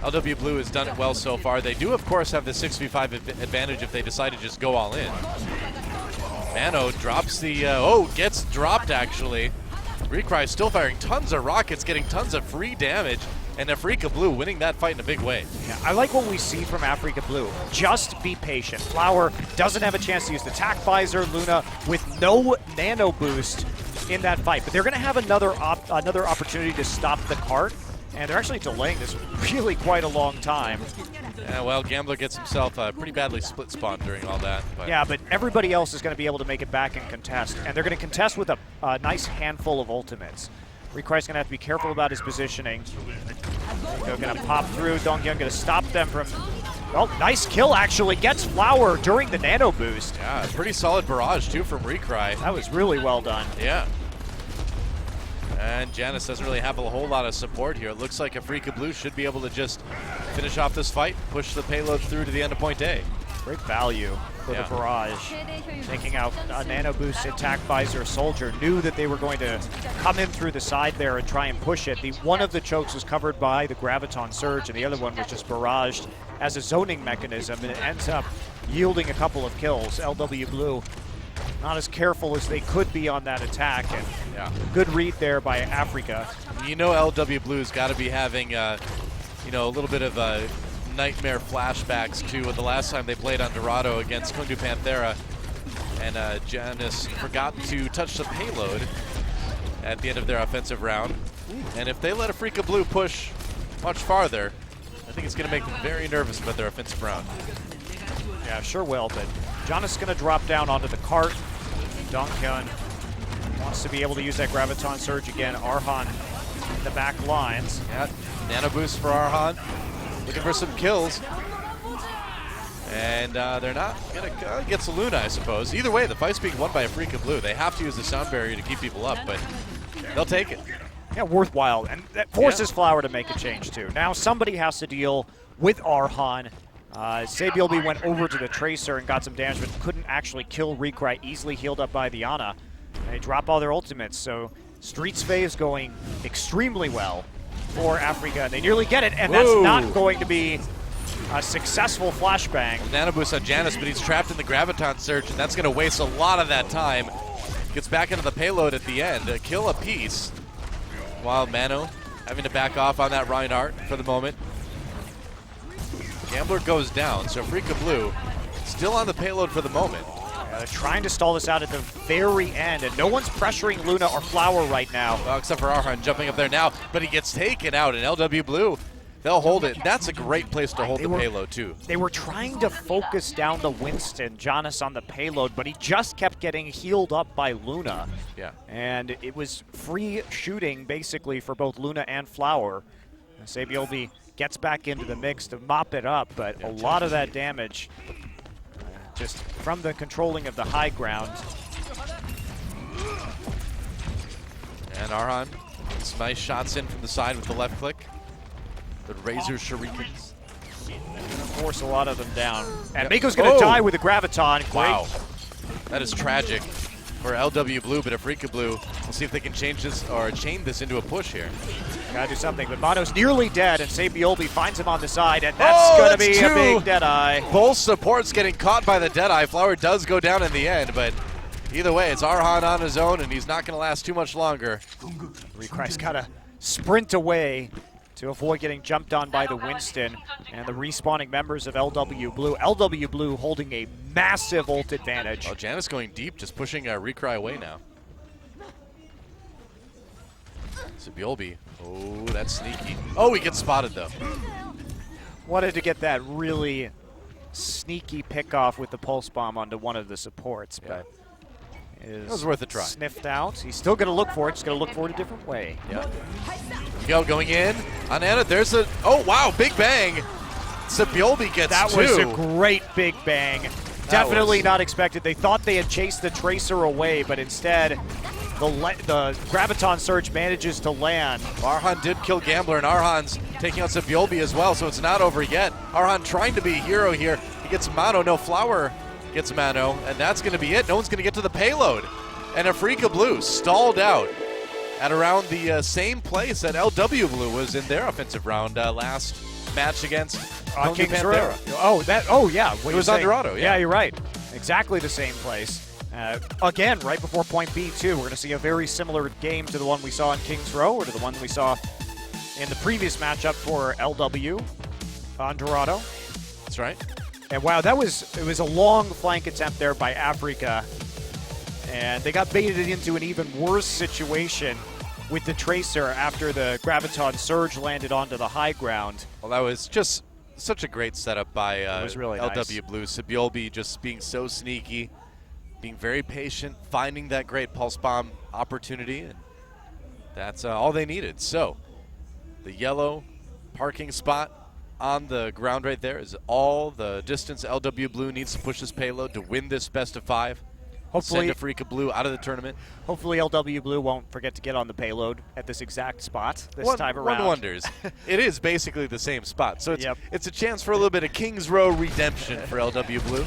but LW Blue has done it well so far. They do, of course, have the 6v5 advantage if they decide to just go all in. Mano drops the, gets dropped actually. Recry still firing tons of rockets, getting tons of free damage, and Afreeca Blue winning that fight in a big way. Yeah, I like what we see from Afreeca Blue. Just be patient. Flower doesn't have a chance to use the Tac Visor. Luna with no Nano Boost in that fight, but they're going to have another opportunity to stop the cart, and they're actually delaying this really quite a long time. Yeah, well, Gambler gets himself pretty badly split spawned during all that. But. Yeah, but everybody else is going to be able to make it back and contest, and they're going to contest with a nice handful of ultimates. Recry's going to have to be careful about his positioning. They're going to pop through. Donghyun going to stop them from... Oh, nice kill, actually. Gets Flower during the Nano Boost. Yeah, pretty solid barrage, too, from Recry. That was really well done. Yeah. And Janice doesn't really have a whole lot of support here. It looks like Afreeca Blue should be able to just finish off this fight, push the payload through to the end of point A. Great value for the barrage. Taking out a Nano Boost Attack Visor Soldier. Knew that they were going to come in through the side there and try and push it. One of the chokes was covered by the Graviton Surge, and the other one was just barraged as a zoning mechanism, and it ends up yielding a couple of kills. LW Blue not as careful as they could be on that attack. And good read there by Afreeca. You know LW Blue's got to be having, a little bit of nightmare flashbacks to the last time they played on Dorado against Kungdu Panthera. And Janus forgot to touch the payload at the end of their offensive round. And if they let Afreeca Blue push much farther, I think it's going to make them very nervous about their offensive round. Yeah, sure will, but Janus is going to drop down onto the cart. Duncan wants to be able to use that Graviton Surge again. Arhan in the back lines. Yeah, nano boost for Arhan. Looking for some kills. And they're not going to get Saluna, I suppose. Either way, the fight's being won by Afreeca Blue. They have to use the sound barrier to keep people up, but they'll take it. Yeah, worthwhile. And that forces Flower to make a change, too. Now somebody has to deal with Arhan. Sabiolbi went over to the Tracer and got some damage, but couldn't actually kill Recry, easily healed up by the Ana. And they drop all their ultimates, so Streets phase going extremely well for Afreeca. They nearly get it, and that's not going to be a successful flashbang. Nano boost on Janus, but he's trapped in the Graviton Surge, and that's going to waste a lot of that time. Gets back into the payload at the end. A kill apiece, while Mano having to back off on that Reinhardt for the moment. Gambler goes down, so Afreeca Blue still on the payload for the moment. They're trying to stall this out at the very end, and no one's pressuring Luna or Flower right now. Well, except for Arhan jumping up there now, but he gets taken out, and LW Blue, they'll hold it. That's a great place to hold the payload, too. They were trying to focus down the Winston, Janus on the payload, but he just kept getting healed up by Luna. Yeah. And it was free shooting, basically, for both Luna and Flower. And Sabiolbi gets back into the mix to mop it up, but a lot of that damage just from the controlling of the high ground. And Arhan gets nice shots in from the side with the left click. The Razor Shurikens. Force a lot of them down. And Miko's going to die with the Graviton. Wow. That is tragic for LW Blue, but Afreeca Blue, we'll see if they can change this or chain this into a push here. Gotta do something, but Mano's nearly dead, and Sabiolbi finds him on the side, and that's gonna be a big Deadeye. Both supports getting caught by the Deadeye. Flower does go down in the end, but either way, it's Arhan on his own, and he's not gonna last too much longer. Recry's gotta sprint away to avoid getting jumped on by the Winston and the respawning members of LW Blue. LW Blue holding a massive ult advantage. Oh, Janus going deep, just pushing Recry away now. Sabiolbi, oh, that's sneaky. Oh, he gets spotted though. Wanted to get that really sneaky pick off with the pulse bomb onto one of the supports, but it was worth a try. Sniffed out. He's still going to look for it. Just going to look for it a different way. Yeah. Miguel going in on Ana. There's a wow, big bang. Sabiolbi gets that two. Was a great big bang. Definitely not expected. They thought they had chased the Tracer away, but instead the Graviton Surge manages to land. Arhan did kill Gambler, and Arhan's taking out Sabiolbi as well, so it's not over yet. Arhan trying to be a hero here. He gets Mano. No, Flower gets Mano, and that's going to be it. No one's going to get to the payload. And Afreeca Blue stalled out at around the same place that LW Blue was in their offensive round last match against Kings Row. Oh, yeah. It was on Dorado, yeah, you're right. Exactly the same place. Again, right before point B2, we're going to see a very similar game to the one we saw in Kings Row, or to the one we saw in the previous matchup for LW on Dorado. That's right. And wow, it was a long flank attempt there by Afreeca, and they got baited into an even worse situation with the Tracer after the Graviton Surge landed onto the high ground. Well, that was just such a great setup by it was really LW nice. Blue. Sabiolbi just being so sneaky, being very patient, finding that great pulse bomb opportunity, and that's all they needed. So the yellow parking spot on the ground right there is all the distance LW Blue needs to push this payload to win this best of 5. Hopefully, send Afreeca Blue out of the tournament. Hopefully LW Blue won't forget to get on the payload at this exact spot this time around. One wonders. It is basically the same spot, so it's a chance for a little bit of Kings Row redemption for LW Blue.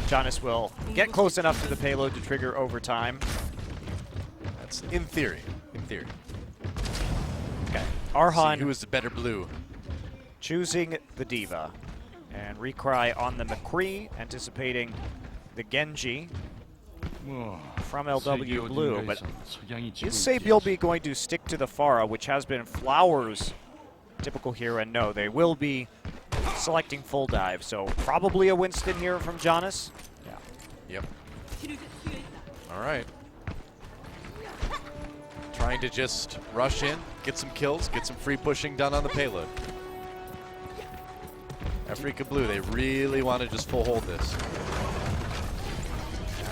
Janus will get close enough to the payload to trigger overtime. That's in theory. In theory. Okay. Arhan. Who is the better blue? Choosing the Diva. And Recry on the McCree, anticipating the Genji. from LW Blue, but is Sabielby going to stick to the Pharah, which has been Flower's typical hero? And no, they will be selecting full dive, so probably a Winston here from Jonas. Yeah. Yep. All right. Trying to just rush in, get some kills, get some free pushing done on the payload. Afreeca Blue, they really want to just full hold this.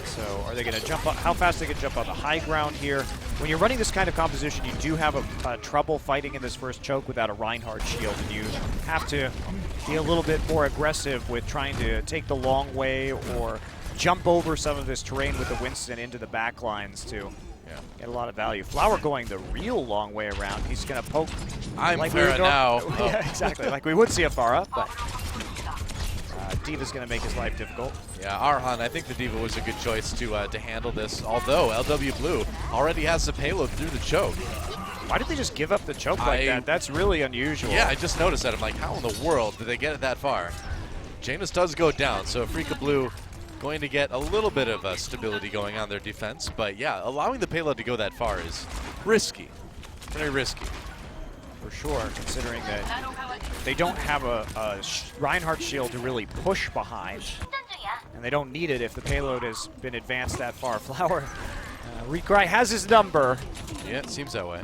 So are they going to jump up? How fast they can jump on the high ground here? When you're running this kind of composition, you do have a trouble fighting in this first choke without a Reinhardt shield, and you have to be a little bit more aggressive with trying to take the long way or jump over some of this terrain with the Winston into the back lines to get a lot of value. Flower going the real long way around. He's going to poke. I'm like Pharah now. Yeah, exactly. Like we would see a Pharah, but D.Va's going to make his life difficult. Yeah, Arhan, I think the D.Va was a good choice to handle this, although LW Blue already has the payload through the choke. Why did they just give up the choke like that? That's really unusual. Yeah, I just noticed that. I'm like, how in the world did they get it that far? Janus does go down, so Afreeca Blue going to get a little bit of stability going on their defense, but yeah, allowing the payload to go that far is risky. Very risky. For sure, considering that they don't have a Reinhardt shield to really push behind, and they don't need it if the payload has been advanced that far. Flower, Recry has his number. Yeah, it seems that way.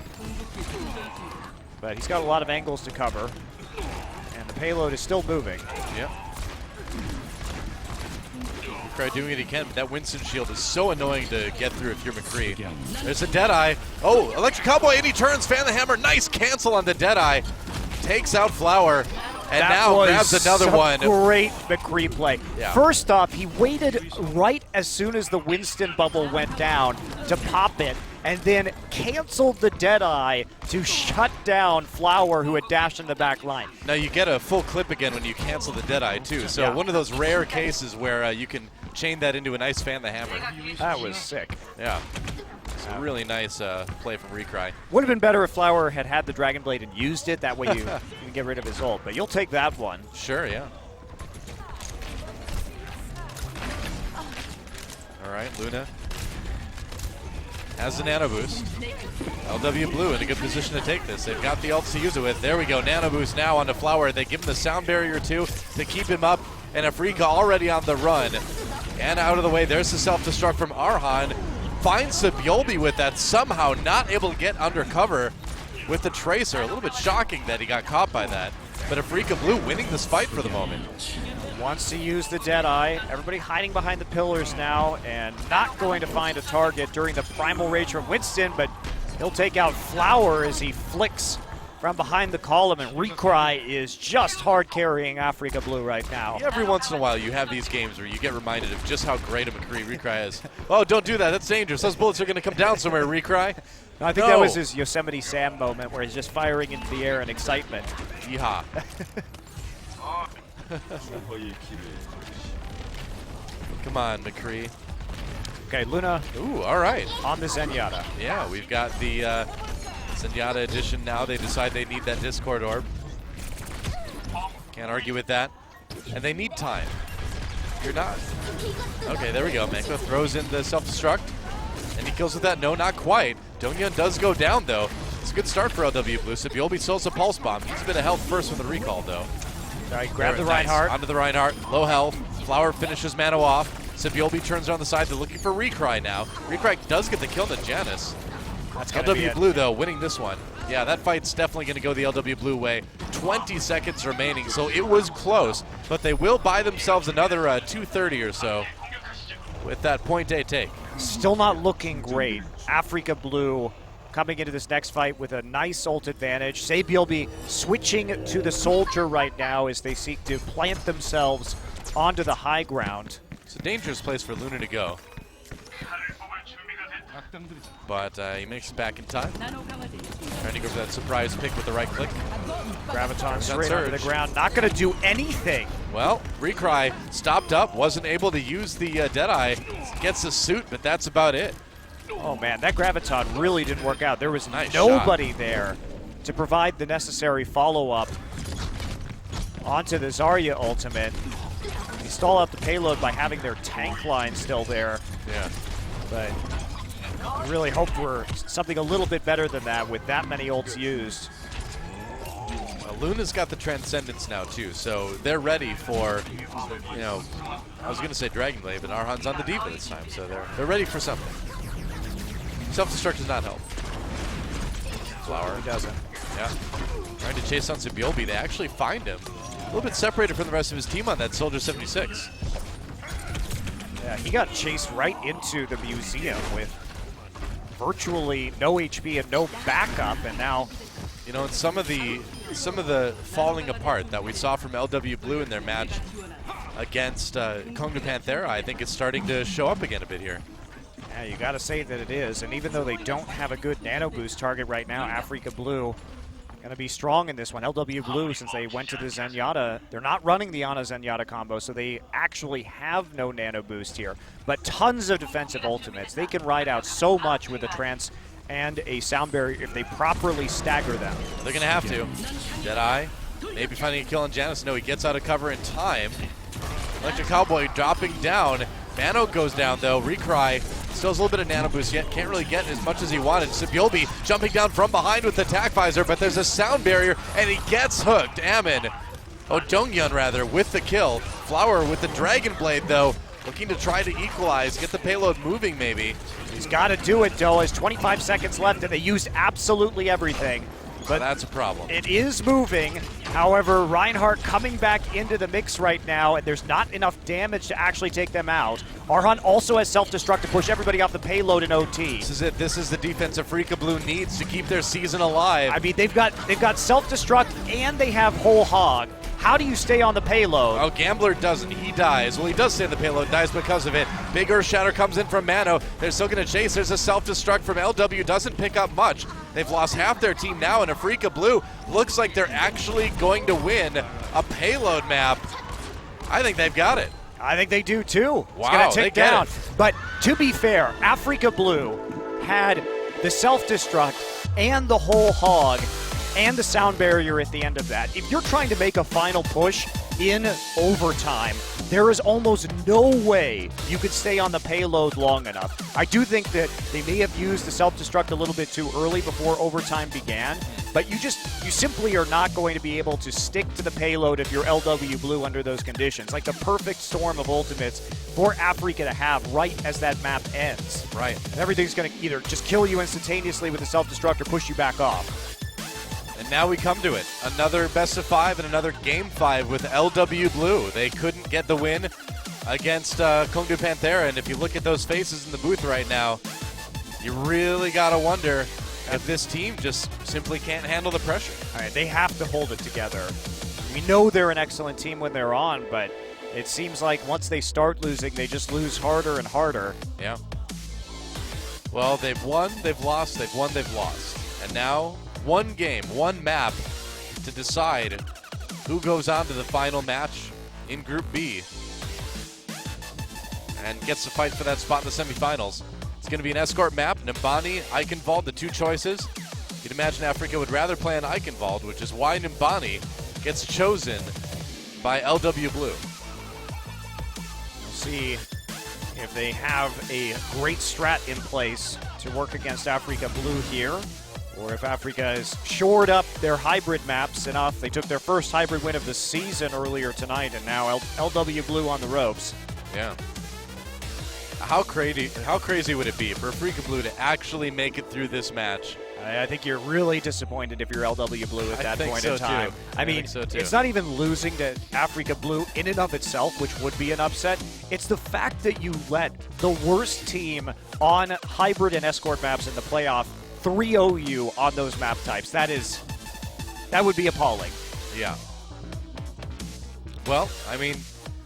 But he's got a lot of angles to cover, and the payload is still moving. Yep. Recry doing what he can, but that Winston shield is so annoying to get through if you're McCree. There's a Deadeye. Oh, Electric Cowboy, and he turns, fan the hammer. Nice cancel on the Deadeye. Takes out Flower, and that now grabs another one. Great McCree play. Yeah. First off, he waited right as soon as the Winston bubble went down to pop it, and then canceled the Deadeye to shut down Flower, who had dashed in the back line. Now you get a full clip again when you cancel the Deadeye too, so one of those rare cases where you can chain that into a nice fan the hammer. That was sick. Yeah. It's a really nice play from Recry. Would have been better if Flower had had the Dragon Blade and used it. That way you can get rid of his ult, but you'll take that one. Sure, yeah. All right, Luna has the nano boost. LW Blue in a good position to take this. They've got the ults to use it with. There we go, nano boost now onto Flower. They give him the sound barrier too to keep him up, and Afreeca already on the run. And out of the way, there's the self-destruct from Arhan. Finds Sabielby with that, somehow not able to get under cover with the Tracer. A little bit shocking that he got caught by that. But Afreeca Blue winning this fight for the moment. Wants to use the Deadeye. Everybody hiding behind the pillars now and not going to find a target during the Primal Rage from Winston, but he'll take out Flower as he flicks from behind the column, and Recry is just hard carrying Afreeca Blue right now. Every once in a while you have these games where you get reminded of just how great a McCree Recry is. Oh, don't do that. That's dangerous. Those bullets are going to come down somewhere, Recry. No, I think that was his Yosemite Sam moment where he's just firing into the air in excitement. Yeehaw. Come on, McCree. Okay, Luna. Ooh, all right. On the Zenyatta. Yeah, we've got the Zenyatta edition now. They decide they need that Discord orb. Can't argue with that. And they need time. You're not. Okay, there we go. Mekla throws in the self-destruct. And he kills with that. No, not quite. Dongyun does go down, though. It's a good start for LW Blue. Sabielby sells a pulse bomb. He's been a health first with the recall, though. All right, grab the Reinhardt. Onto the Reinhardt. Low health. Flower finishes Mano off. Sabielby turns around the side. They're looking for Recry now. Recry does get the kill on Janus. That's LW Blue, though, winning this one. Yeah, that fight's definitely going to go the LW Blue way. 20 seconds remaining, so it was close. But they will buy themselves another 230 or so with that point A take. Still not looking great. Afreeca Blue coming into this next fight with a nice ult advantage. Sabielby switching to the soldier right now as they seek to plant themselves onto the high ground. It's a dangerous place for Luna to go. But he makes it back in time. Trying to go for that surprise pick with the right click. Graviton straight onto the ground, not going to do anything. Well, Recry stopped up, wasn't able to use the Deadeye. Gets the suit, but that's about it. Oh man, that Graviton really didn't work out. There was nobody there to provide the necessary follow-up onto the Zarya ultimate. They stall out the payload by having their tank line still there. Yeah. But I really hope for something a little bit better than that with that many ults used. Luna's got the Transcendence now too, so they're ready for, you know, I was going to say Dragon Blade, but Arhan's on the Diva this time, so they're ready for something. Self-destruct does not help. Flower. He doesn't. Yeah. Trying to chase on Sebulbe. They actually find him. A little bit separated from the rest of his team on that Soldier 76. Yeah, he got chased right into the museum with virtually no HP and no backup, and now, you know, and some of the falling apart that we saw from LW Blue in their match against Kongnu Panthera, I think it's starting to show up again a bit here. Yeah, you got to say that it is. And even though they don't have a good nano boost target right now, Afreeca Blue going to be strong in this one. LW Blue, since they went to the Zenyatta, they're not running the Ana Zenyatta combo, so they actually have no nano boost here. But tons of defensive ultimates. They can ride out so much with a trance and a sound barrier if they properly stagger them. They're going to have to. Deadeye, maybe finding a kill on Janus. No, he gets out of cover in time. Electric Cowboy dropping down. Mano goes down though. Recry still has a little bit of nano boost yet. Can't really get as much as he wanted. Sebulbe jumping down from behind with the attack visor, but there's a sound barrier and he gets hooked. Ammon, Dongyun rather, with the kill. Flower with the Dragon Blade though, looking to try to equalize, get the payload moving maybe. He's got to do it though. There's 25 seconds left and they used absolutely everything. But that's a problem. It is moving. However, Reinhardt coming back into the mix right now, and there's not enough damage to actually take them out. Arhan also has self-destruct to push everybody off the payload in OT. This is it. This is the defense Afreeca Blue needs to keep their season alive. I mean, they've got self-destruct and they have whole hog. How do you stay on the payload? Oh, Gambler doesn't. He dies. Well, he does stay on the payload, dies because of it. Big Earth Shatter comes in from Mano. They're still going to chase. There's a self-destruct from LW. Doesn't pick up much. They've lost half their team now, and Afreeca Blue looks like they're actually going to win a payload map. I think they've got it. I think they do too. Wow, it's going to tick down. it. But to be fair, Afreeca Blue had the self-destruct and the whole hog and the sound barrier at the end of that. If you're trying to make a final push in overtime, there is almost no way you could stay on the payload long enough. I do think that they may have used the self-destruct a little bit too early before overtime began, but you simply are not going to be able to stick to the payload if you're LW Blue under those conditions. Like the perfect storm of ultimates for Afreeca to have right as that map ends. Right. And everything's going to either just kill you instantaneously with the self-destruct or push you back off. And now we come to it. Another best of 5 and another game 5 with LW Blue. They couldn't get the win against Kongnu Panthera, and if you look at those faces in the booth right now, you really got to wonder if this team just simply can't handle the pressure. All right, they have to hold it together. We know they're an excellent team when they're on, but it seems like once they start losing, they just lose harder and harder. Yeah. Well, they've won, they've lost, they've won, they've lost. And now, one game, one map to decide who goes on to the final match in Group B and gets to fight for that spot in the semifinals. It's going to be an escort map, Nimbani, Eichenwald, the two choices. You'd imagine Afreeca would rather play on Eichenwald, which is why Nimbani gets chosen by LW Blue. We'll see if they have a great strat in place to work against Afreeca Blue here, or if Afreeca has shored up their hybrid maps enough. They took their first hybrid win of the season earlier tonight, and now LW Blue on the ropes. Yeah. How crazy would it be for Afreeca Blue to actually make it through this match? I think you're really disappointed if you're LW Blue at that point in time. I mean, so too. It's not even losing to Afreeca Blue in and of itself, which would be an upset. It's the fact that you let the worst team on hybrid and escort maps in the playoff 3-0 you on those map types. That would be appalling. Yeah. Well, I mean,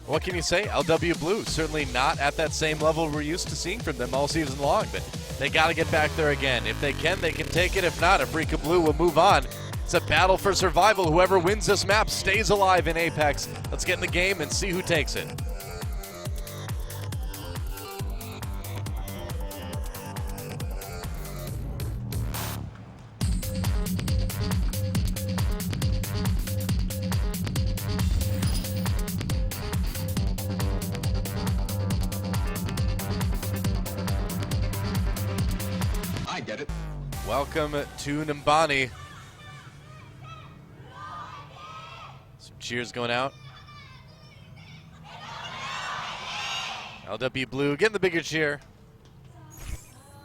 what can you say? LW Blue, certainly not at that same level we're used to seeing from them all season long, but they got to get back there again. If they can, they can take it. If not, Afreeca Blue will move on. It's a battle for survival. Whoever wins this map stays alive in Apex. Let's get in the game and see who takes it. I get it. Welcome to Nimbani. Some cheers going out. LW Blue getting the bigger cheer.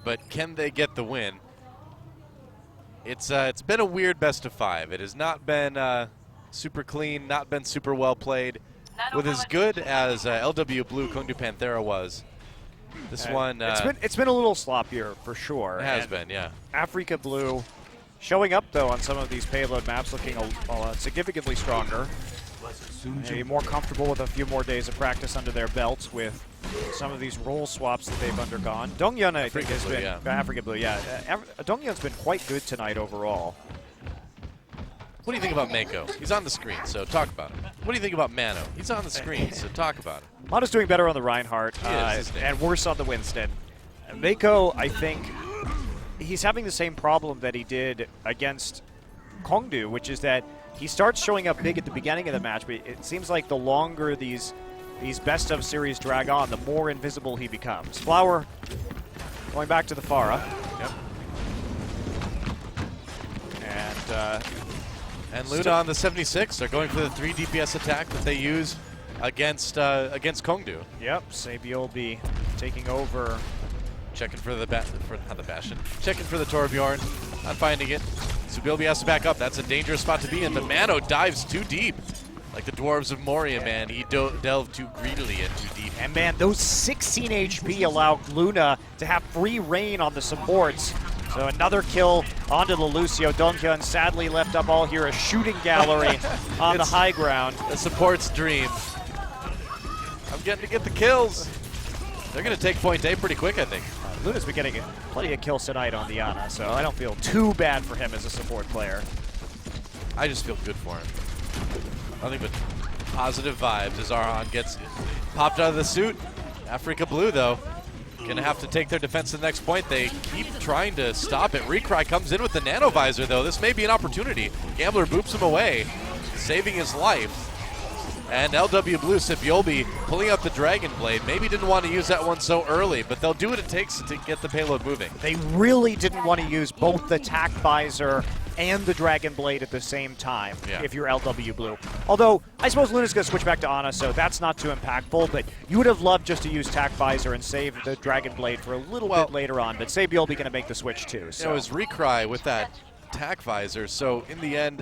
But can they get the win? It's been a weird best of 5. It has not been super clean, not been super well played. With as good as LW Blue Kongdu Panthera was, this one it's been a little sloppier for sure. It has been, yeah. Afreeca Blue showing up though on some of these payload maps, looking significantly stronger. Maybe more comfortable with a few more days of practice under their belts with some of these role swaps that they've undergone. Dongyun, I think, has been Afreeca Blue. Yeah, Dongyun's been quite good tonight overall. What do you think about Mako? He's on the screen, so talk about him. What do you think about Mano? He's on the screen, so talk about him. Mano's doing better on the Reinhardt and worse on the Winston. Mako, I think, he's having the same problem that he did against Kongdu, which is that he starts showing up big at the beginning of the match, but it seems like the longer these best of series drag on, the more invisible he becomes. Flower going back to the Pharah. Yep. And Luna on the 76. They're going for the 3 DPS attack that they use against Kongdu. Yep. Sabiolbe taking over. Checking for the Bastion. Checking for the Torbjorn. Not finding it. Sabiolbe has to back up. That's a dangerous spot to be in, but Mano dives too deep. Like the Dwarves of Moria, man. He delved too greedily and too deep. And man, those 16 HP allow Luna to have free reign on the supports. So another kill onto the Lucio. Dongyun sadly left up all here, a shooting gallery on the high ground. The support's dream. I'm getting to get the kills. They're going to take point A pretty quick, I think. Luna's been getting plenty of kills tonight on the Ana, so I don't feel too bad for him as a support player. I just feel good for him. Nothing but positive vibes as Arhan gets popped out of the suit. Afreeca Blue, though, going to have to take their defense to the next point. They keep trying to stop it. Recry comes in with the nano visor, though. This may be an opportunity. Gambler boops him away, saving his life. And LW Blue, Sabiolbe pulling up the Dragon Blade. Maybe didn't want to use that one so early, but they'll do what it takes to get the payload moving. They really didn't want to use both the Tac Visor and the Dragon Blade at the same time if you're LW Blue. Although, I suppose Luna's going to switch back to Ana, so that's not too impactful, but you would have loved just to use Tac Visor and save the Dragon Blade for a little bit later on, but Sabiolbe going to make the switch too. So. It was Recry with that Tac Visor, so in the end,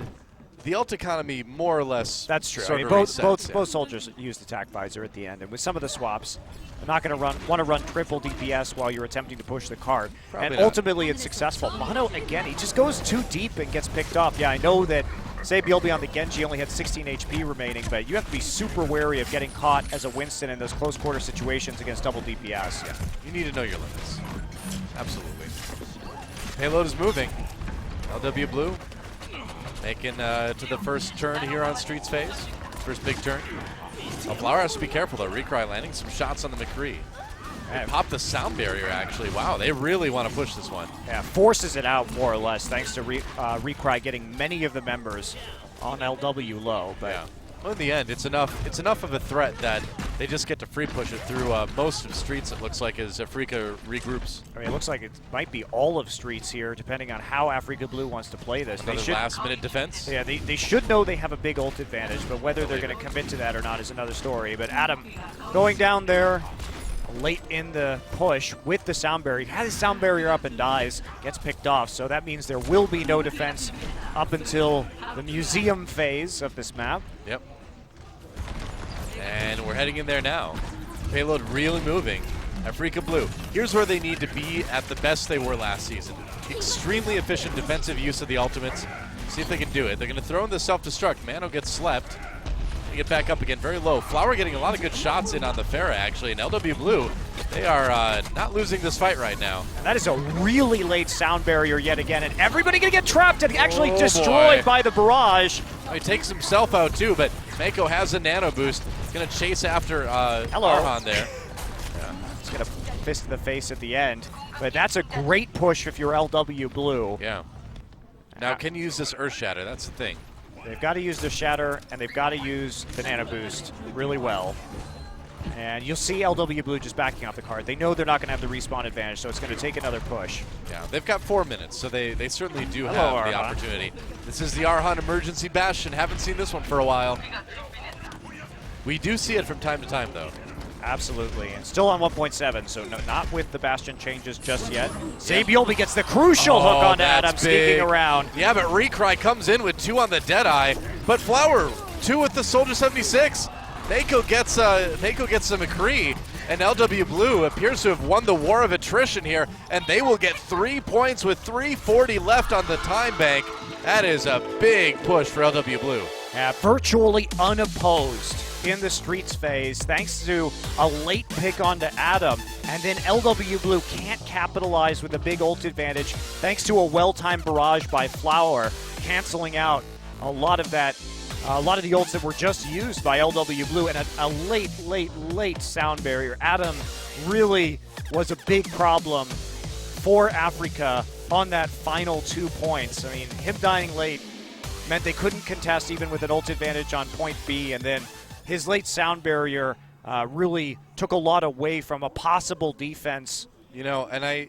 the ult economy more or less. That's true. Sort of both soldiers use the Tac Visor at the end, and with some of the swaps, they're not going to want to run triple DPS while you're attempting to push the cart. Probably and not. Ultimately, it's successful. Mono again, he just goes too deep and gets picked off. Yeah, I know that Sabiolbe on the Genji only had 16 HP remaining, but you have to be super wary of getting caught as a Winston in those close quarter situations against double DPS. Yeah, you need to know your limits. Absolutely. Payload is moving. LW Blue making to the first turn here on Street's phase. First big turn. Flower has to be careful though. Recry landing some shots on the McCree. They popped the sound barrier actually. Wow, they really want to push this one. Yeah, forces it out more or less thanks to Recry getting many of the members on LW low. But yeah. Well, in the end, it's enough of a threat that they just get to free push it through most of Streets, it looks like, as Afreeca regroups. I mean, it looks like it might be all of Streets here, depending on how Afreeca Blue wants to play this. Another last-minute defense? Yeah, they should know they have a big ult advantage, but whether they're going to commit to that or not is another story. But Adam going down there late in the push with the sound barrier. He has his sound barrier up and dies, gets picked off, so that means there will be no defense up until the museum phase of this map. Yep. And we're heading in there now. Payload really moving. Afreeca Blue. Here's where they need to be at the best they were last season. Extremely efficient defensive use of the ultimates. See if they can do it. They're going to throw in the self-destruct. Mano gets slept. They get back up again very low. Flower getting a lot of good shots in on the Pharah, actually. And LW Blue, they are not losing this fight right now. And that is a really late sound barrier yet again. And everybody going to get trapped and actually destroyed by the barrage. He takes himself out too, but Mako has a nano boost. He's going to chase after Arhan there. He's going to fist to the face at the end. But that's a great push if you're LW Blue. Yeah. Now, can you use this Earth Shatter? That's the thing. They've got to use the Shatter, and they've got to use the nano boost really well. And you'll see LW Blue just backing off the card. They know they're not going to have the respawn advantage, so it's going to take another push. Yeah, they've got 4 minutes, so they certainly do have Hello, the Arhan. opportunity. This is the Arhan Emergency Bastion. Haven't seen this one for a while. We do see it from time to time, though. Absolutely. And still on 1.7, so no, not with the Bastion changes just yet. Sabiolbe gets the crucial hook on Adam, sneaking around. Yeah, but Recry comes in with 2 on the Deadeye, but Flower, 2 with the Soldier 76. Mako gets a McCree, and LW Blue appears to have won the war of attrition here, and they will get 3 points with 3:40 left on the time bank. That is a big push for LW Blue. Yeah, virtually unopposed in the streets phase, thanks to a late pick onto Adam, and then LW Blue can't capitalize with a big ult advantage, thanks to a well-timed barrage by Flower, canceling out a lot of that. A lot of the ults that were just used by LW Blue, and a late sound barrier. Adam really was a big problem for Afreeca on that final 2 points. I mean, him dying late meant they couldn't contest even with an ult advantage on point B, and then his late sound barrier really took a lot away from a possible defense. You know, and I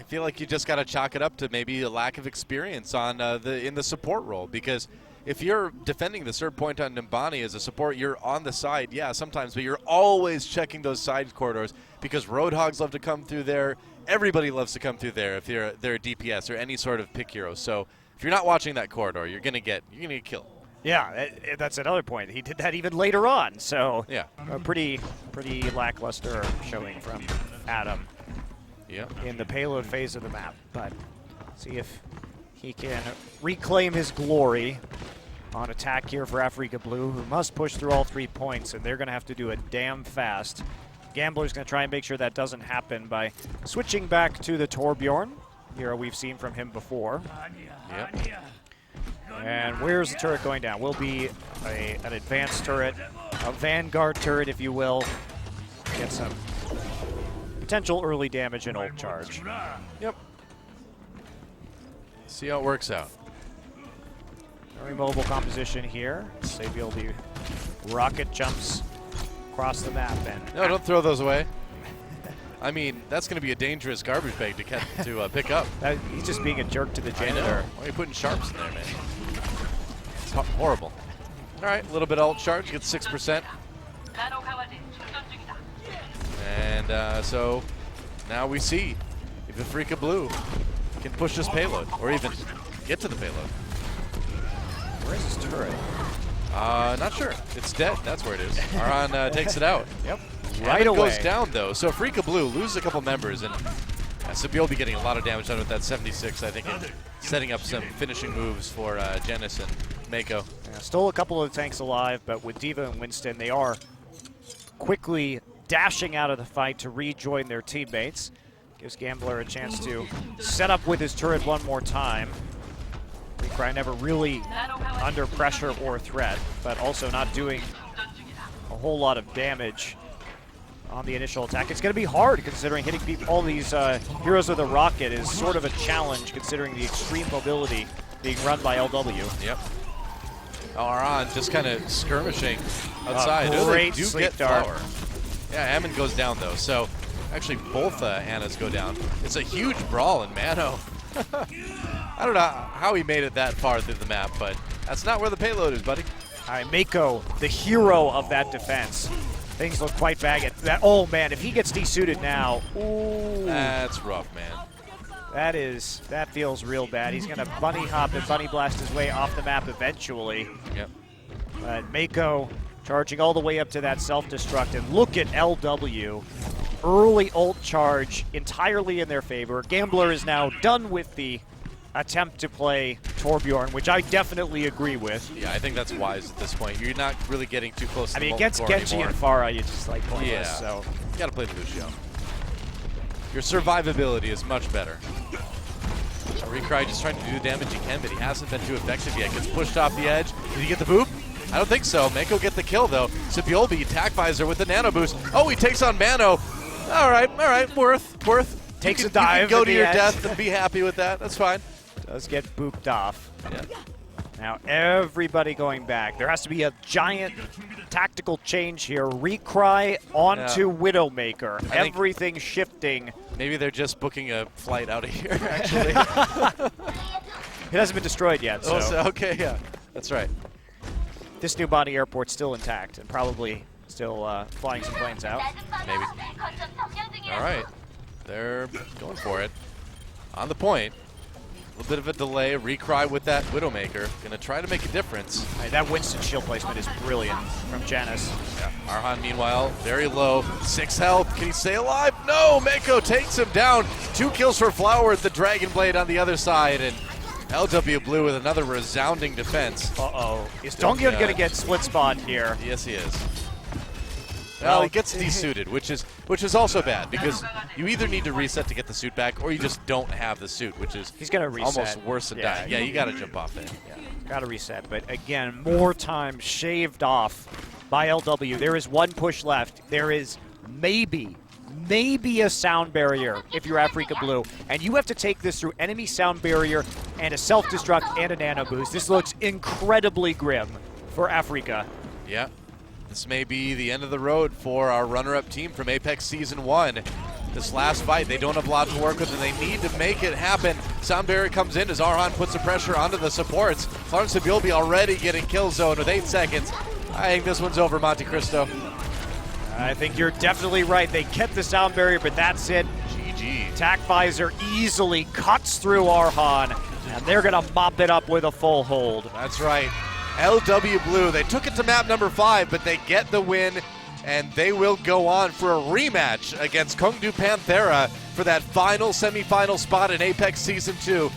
feel like you just got to chalk it up to maybe a lack of experience on in the support role, because if you're defending the third point on Nimbani as a support, you're on the side, yeah, sometimes, but you're always checking those side corridors because Roadhogs love to come through there. Everybody loves to come through there if they're a DPS or any sort of pick hero. So if you're not watching that corridor, you're gonna get killed. Yeah, that's another point. He did that even later on. So yeah, a pretty lackluster showing from Adam. Yeah, in the payload phase of the map, but see if he can reclaim his glory on attack here for Afreeca Blue, who must push through all 3 points, and they're going to have to do it damn fast. Gambler's going to try and make sure that doesn't happen by switching back to the Torbjorn. Hero we've seen from him before. Yep. And where's the turret going down? Will be an advanced turret, a vanguard turret, if you will. Get some potential early damage and ult charge. Yep. See how it works out. Very mobile composition here. Sabiolbe rocket jumps across the map. And no, don't throw those away. I mean, that's going to be a dangerous garbage bag to pick up. He's just being a jerk to the janitor. Why are you putting sharps in there, man? It's horrible. All right, a little bit of ult charge, gets 6%. And so now we see if Afreeca Blue can push this payload or even get to the payload. Where's his turret? Not sure. It's dead. That's where it is. Arhan takes it out. Yep. Right away. Goes down, though. So Afreeca Blue loses a couple members, and Sabiolbe getting a lot of damage done with that 76, I think, and setting up some finishing moves for Genis and Mako. Yeah, still a couple of tanks alive, but with D.Va and Winston, they are quickly dashing out of the fight to rejoin their teammates. Gives Gambler a chance to set up with his turret one more time. Recry never really under pressure or threat, but also not doing a whole lot of damage on the initial attack. It's going to be hard considering hitting all these heroes with a rocket is sort of a challenge considering the extreme mobility being run by LW. Yep. Arhan just kind of skirmishing outside. Great they do sleep get dart. Flower. Yeah, Hammond goes down though. So actually both Annas go down. It's a huge brawl in Mano. I don't know how he made it that far through the map, but that's not where the payload is, buddy. All right, Mako, the hero of that defense. Things look quite bad. Oh man, if he gets desuited now, ooh. That's rough, man. That feels real bad. He's gonna bunny hop and bunny blast his way off the map eventually. Yep. But Mako charging all the way up to that self-destruct, and look at LW. Early ult charge entirely in their favor. Gambler is now done with the attempt to play Torbjorn, which I definitely agree with. Yeah, I think that's wise at this point. You're not really getting too close to the against Genji and Pharah, you just like pointless. Yeah, so you gotta play the Lucio. Your survivability is much better. Recry just trying to do the damage he can, but he hasn't been too effective yet. Gets pushed off the edge. Did he get the boop? I don't think so. Mako get the kill though. Sabiolbe attack visor with the nano boost. Oh, he takes on Mano. All right, worth. Takes a dive. You can go to your death and be happy with that. That's fine. Does get booped off. Yeah. Now everybody going back. There has to be a giant tactical change here. Recry onto Widowmaker. Everything shifting. Maybe they're just booking a flight out of here, actually. It hasn't been destroyed yet. So. Okay, yeah. That's right. This new body airport's still intact and probably still flying some planes out. Maybe. All right. They're going for it. On the point. A little bit of a delay. Recry with that Widowmaker. Gonna try to make a difference. Right, that Winston shield placement is brilliant from Janus. Yeah. Arhan, meanwhile, very low. 6 health. Can he stay alive? No! Mako takes him down. 2 kills for Flower with the Dragon Blade on the other side. And LW Blue with another resounding defense. Uh-oh. Is Donghyun going to get split spot here? Yes, he is. Well, he gets desuited, which is also bad because you either need to reset to get the suit back or you just don't have the suit, which is he's gonna reset. Almost worse than dying. Yeah, you got to jump off there. Yeah, got to reset. But again, more time shaved off by LW. There is 1 push left. There is maybe a sound barrier if you're Afreeca Blue. And you have to take this through enemy sound barrier and a self-destruct and a nano boost. This looks incredibly grim for Afreeca. Yeah. This may be the end of the road for our runner-up team from Apex Season 1. This last fight, they don't have a lot to work with, and they need to make it happen. Sound barrier comes in as Arhan puts the pressure onto the supports. Clarence Sabilby already getting kill zone with 8 seconds. I think this one's over, Monte Cristo. I think you're definitely right. They kept the sound barrier, but that's it. GG. Attack Visor easily cuts through Arhan, and they're going to mop it up with a full hold. That's right. LW Blue, they took it to map number 5, but they get the win, and they will go on for a rematch against Kongdu Panthera for that final semifinal spot in Apex Season 2.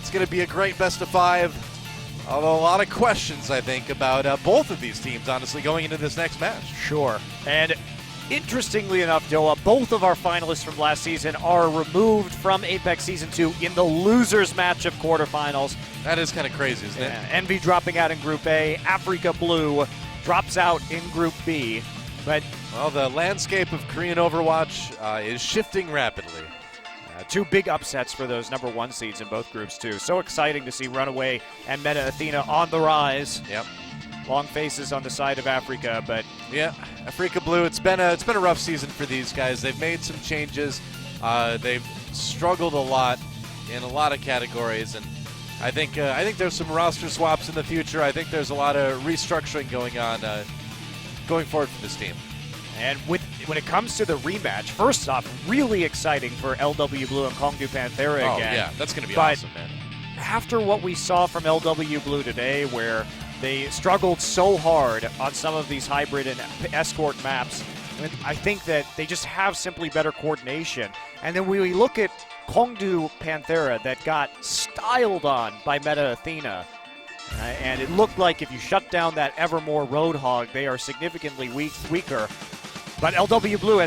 It's going to be a great best of 5, although a lot of questions, I think, about both of these teams, honestly, going into this next match. Sure. And interestingly enough, Doa, both of our finalists from last season are removed from Apex Season 2 in the losers match of quarterfinals. That is kind of crazy, isn't it? Envy dropping out in Group A. Afreeca Blue drops out in Group B. But well, the landscape of Korean Overwatch is shifting rapidly. 2 big upsets for those number 1 seeds in both groups, too. So exciting to see Runaway and Meta Athena on the rise. Yep. Long faces on the side of Afreeca, but yeah, Afreeca Blue. It's been a rough season for these guys. They've made some changes. They've struggled a lot in a lot of categories, and I think there's some roster swaps in the future. I think there's a lot of restructuring going on going forward for this team. And when it comes to the rematch, first off, really exciting for LW Blue and Kongdu Panthera again. Oh yeah, that's going to be awesome, man. After what we saw from LW Blue today, where they struggled so hard on some of these hybrid and escort maps, I think that they just have simply better coordination. And then when we look at Kongdu Panthera that got styled on by Meta Athena, and it looked like if you shut down that Evermore Roadhog, they are significantly weaker. But LW Blue has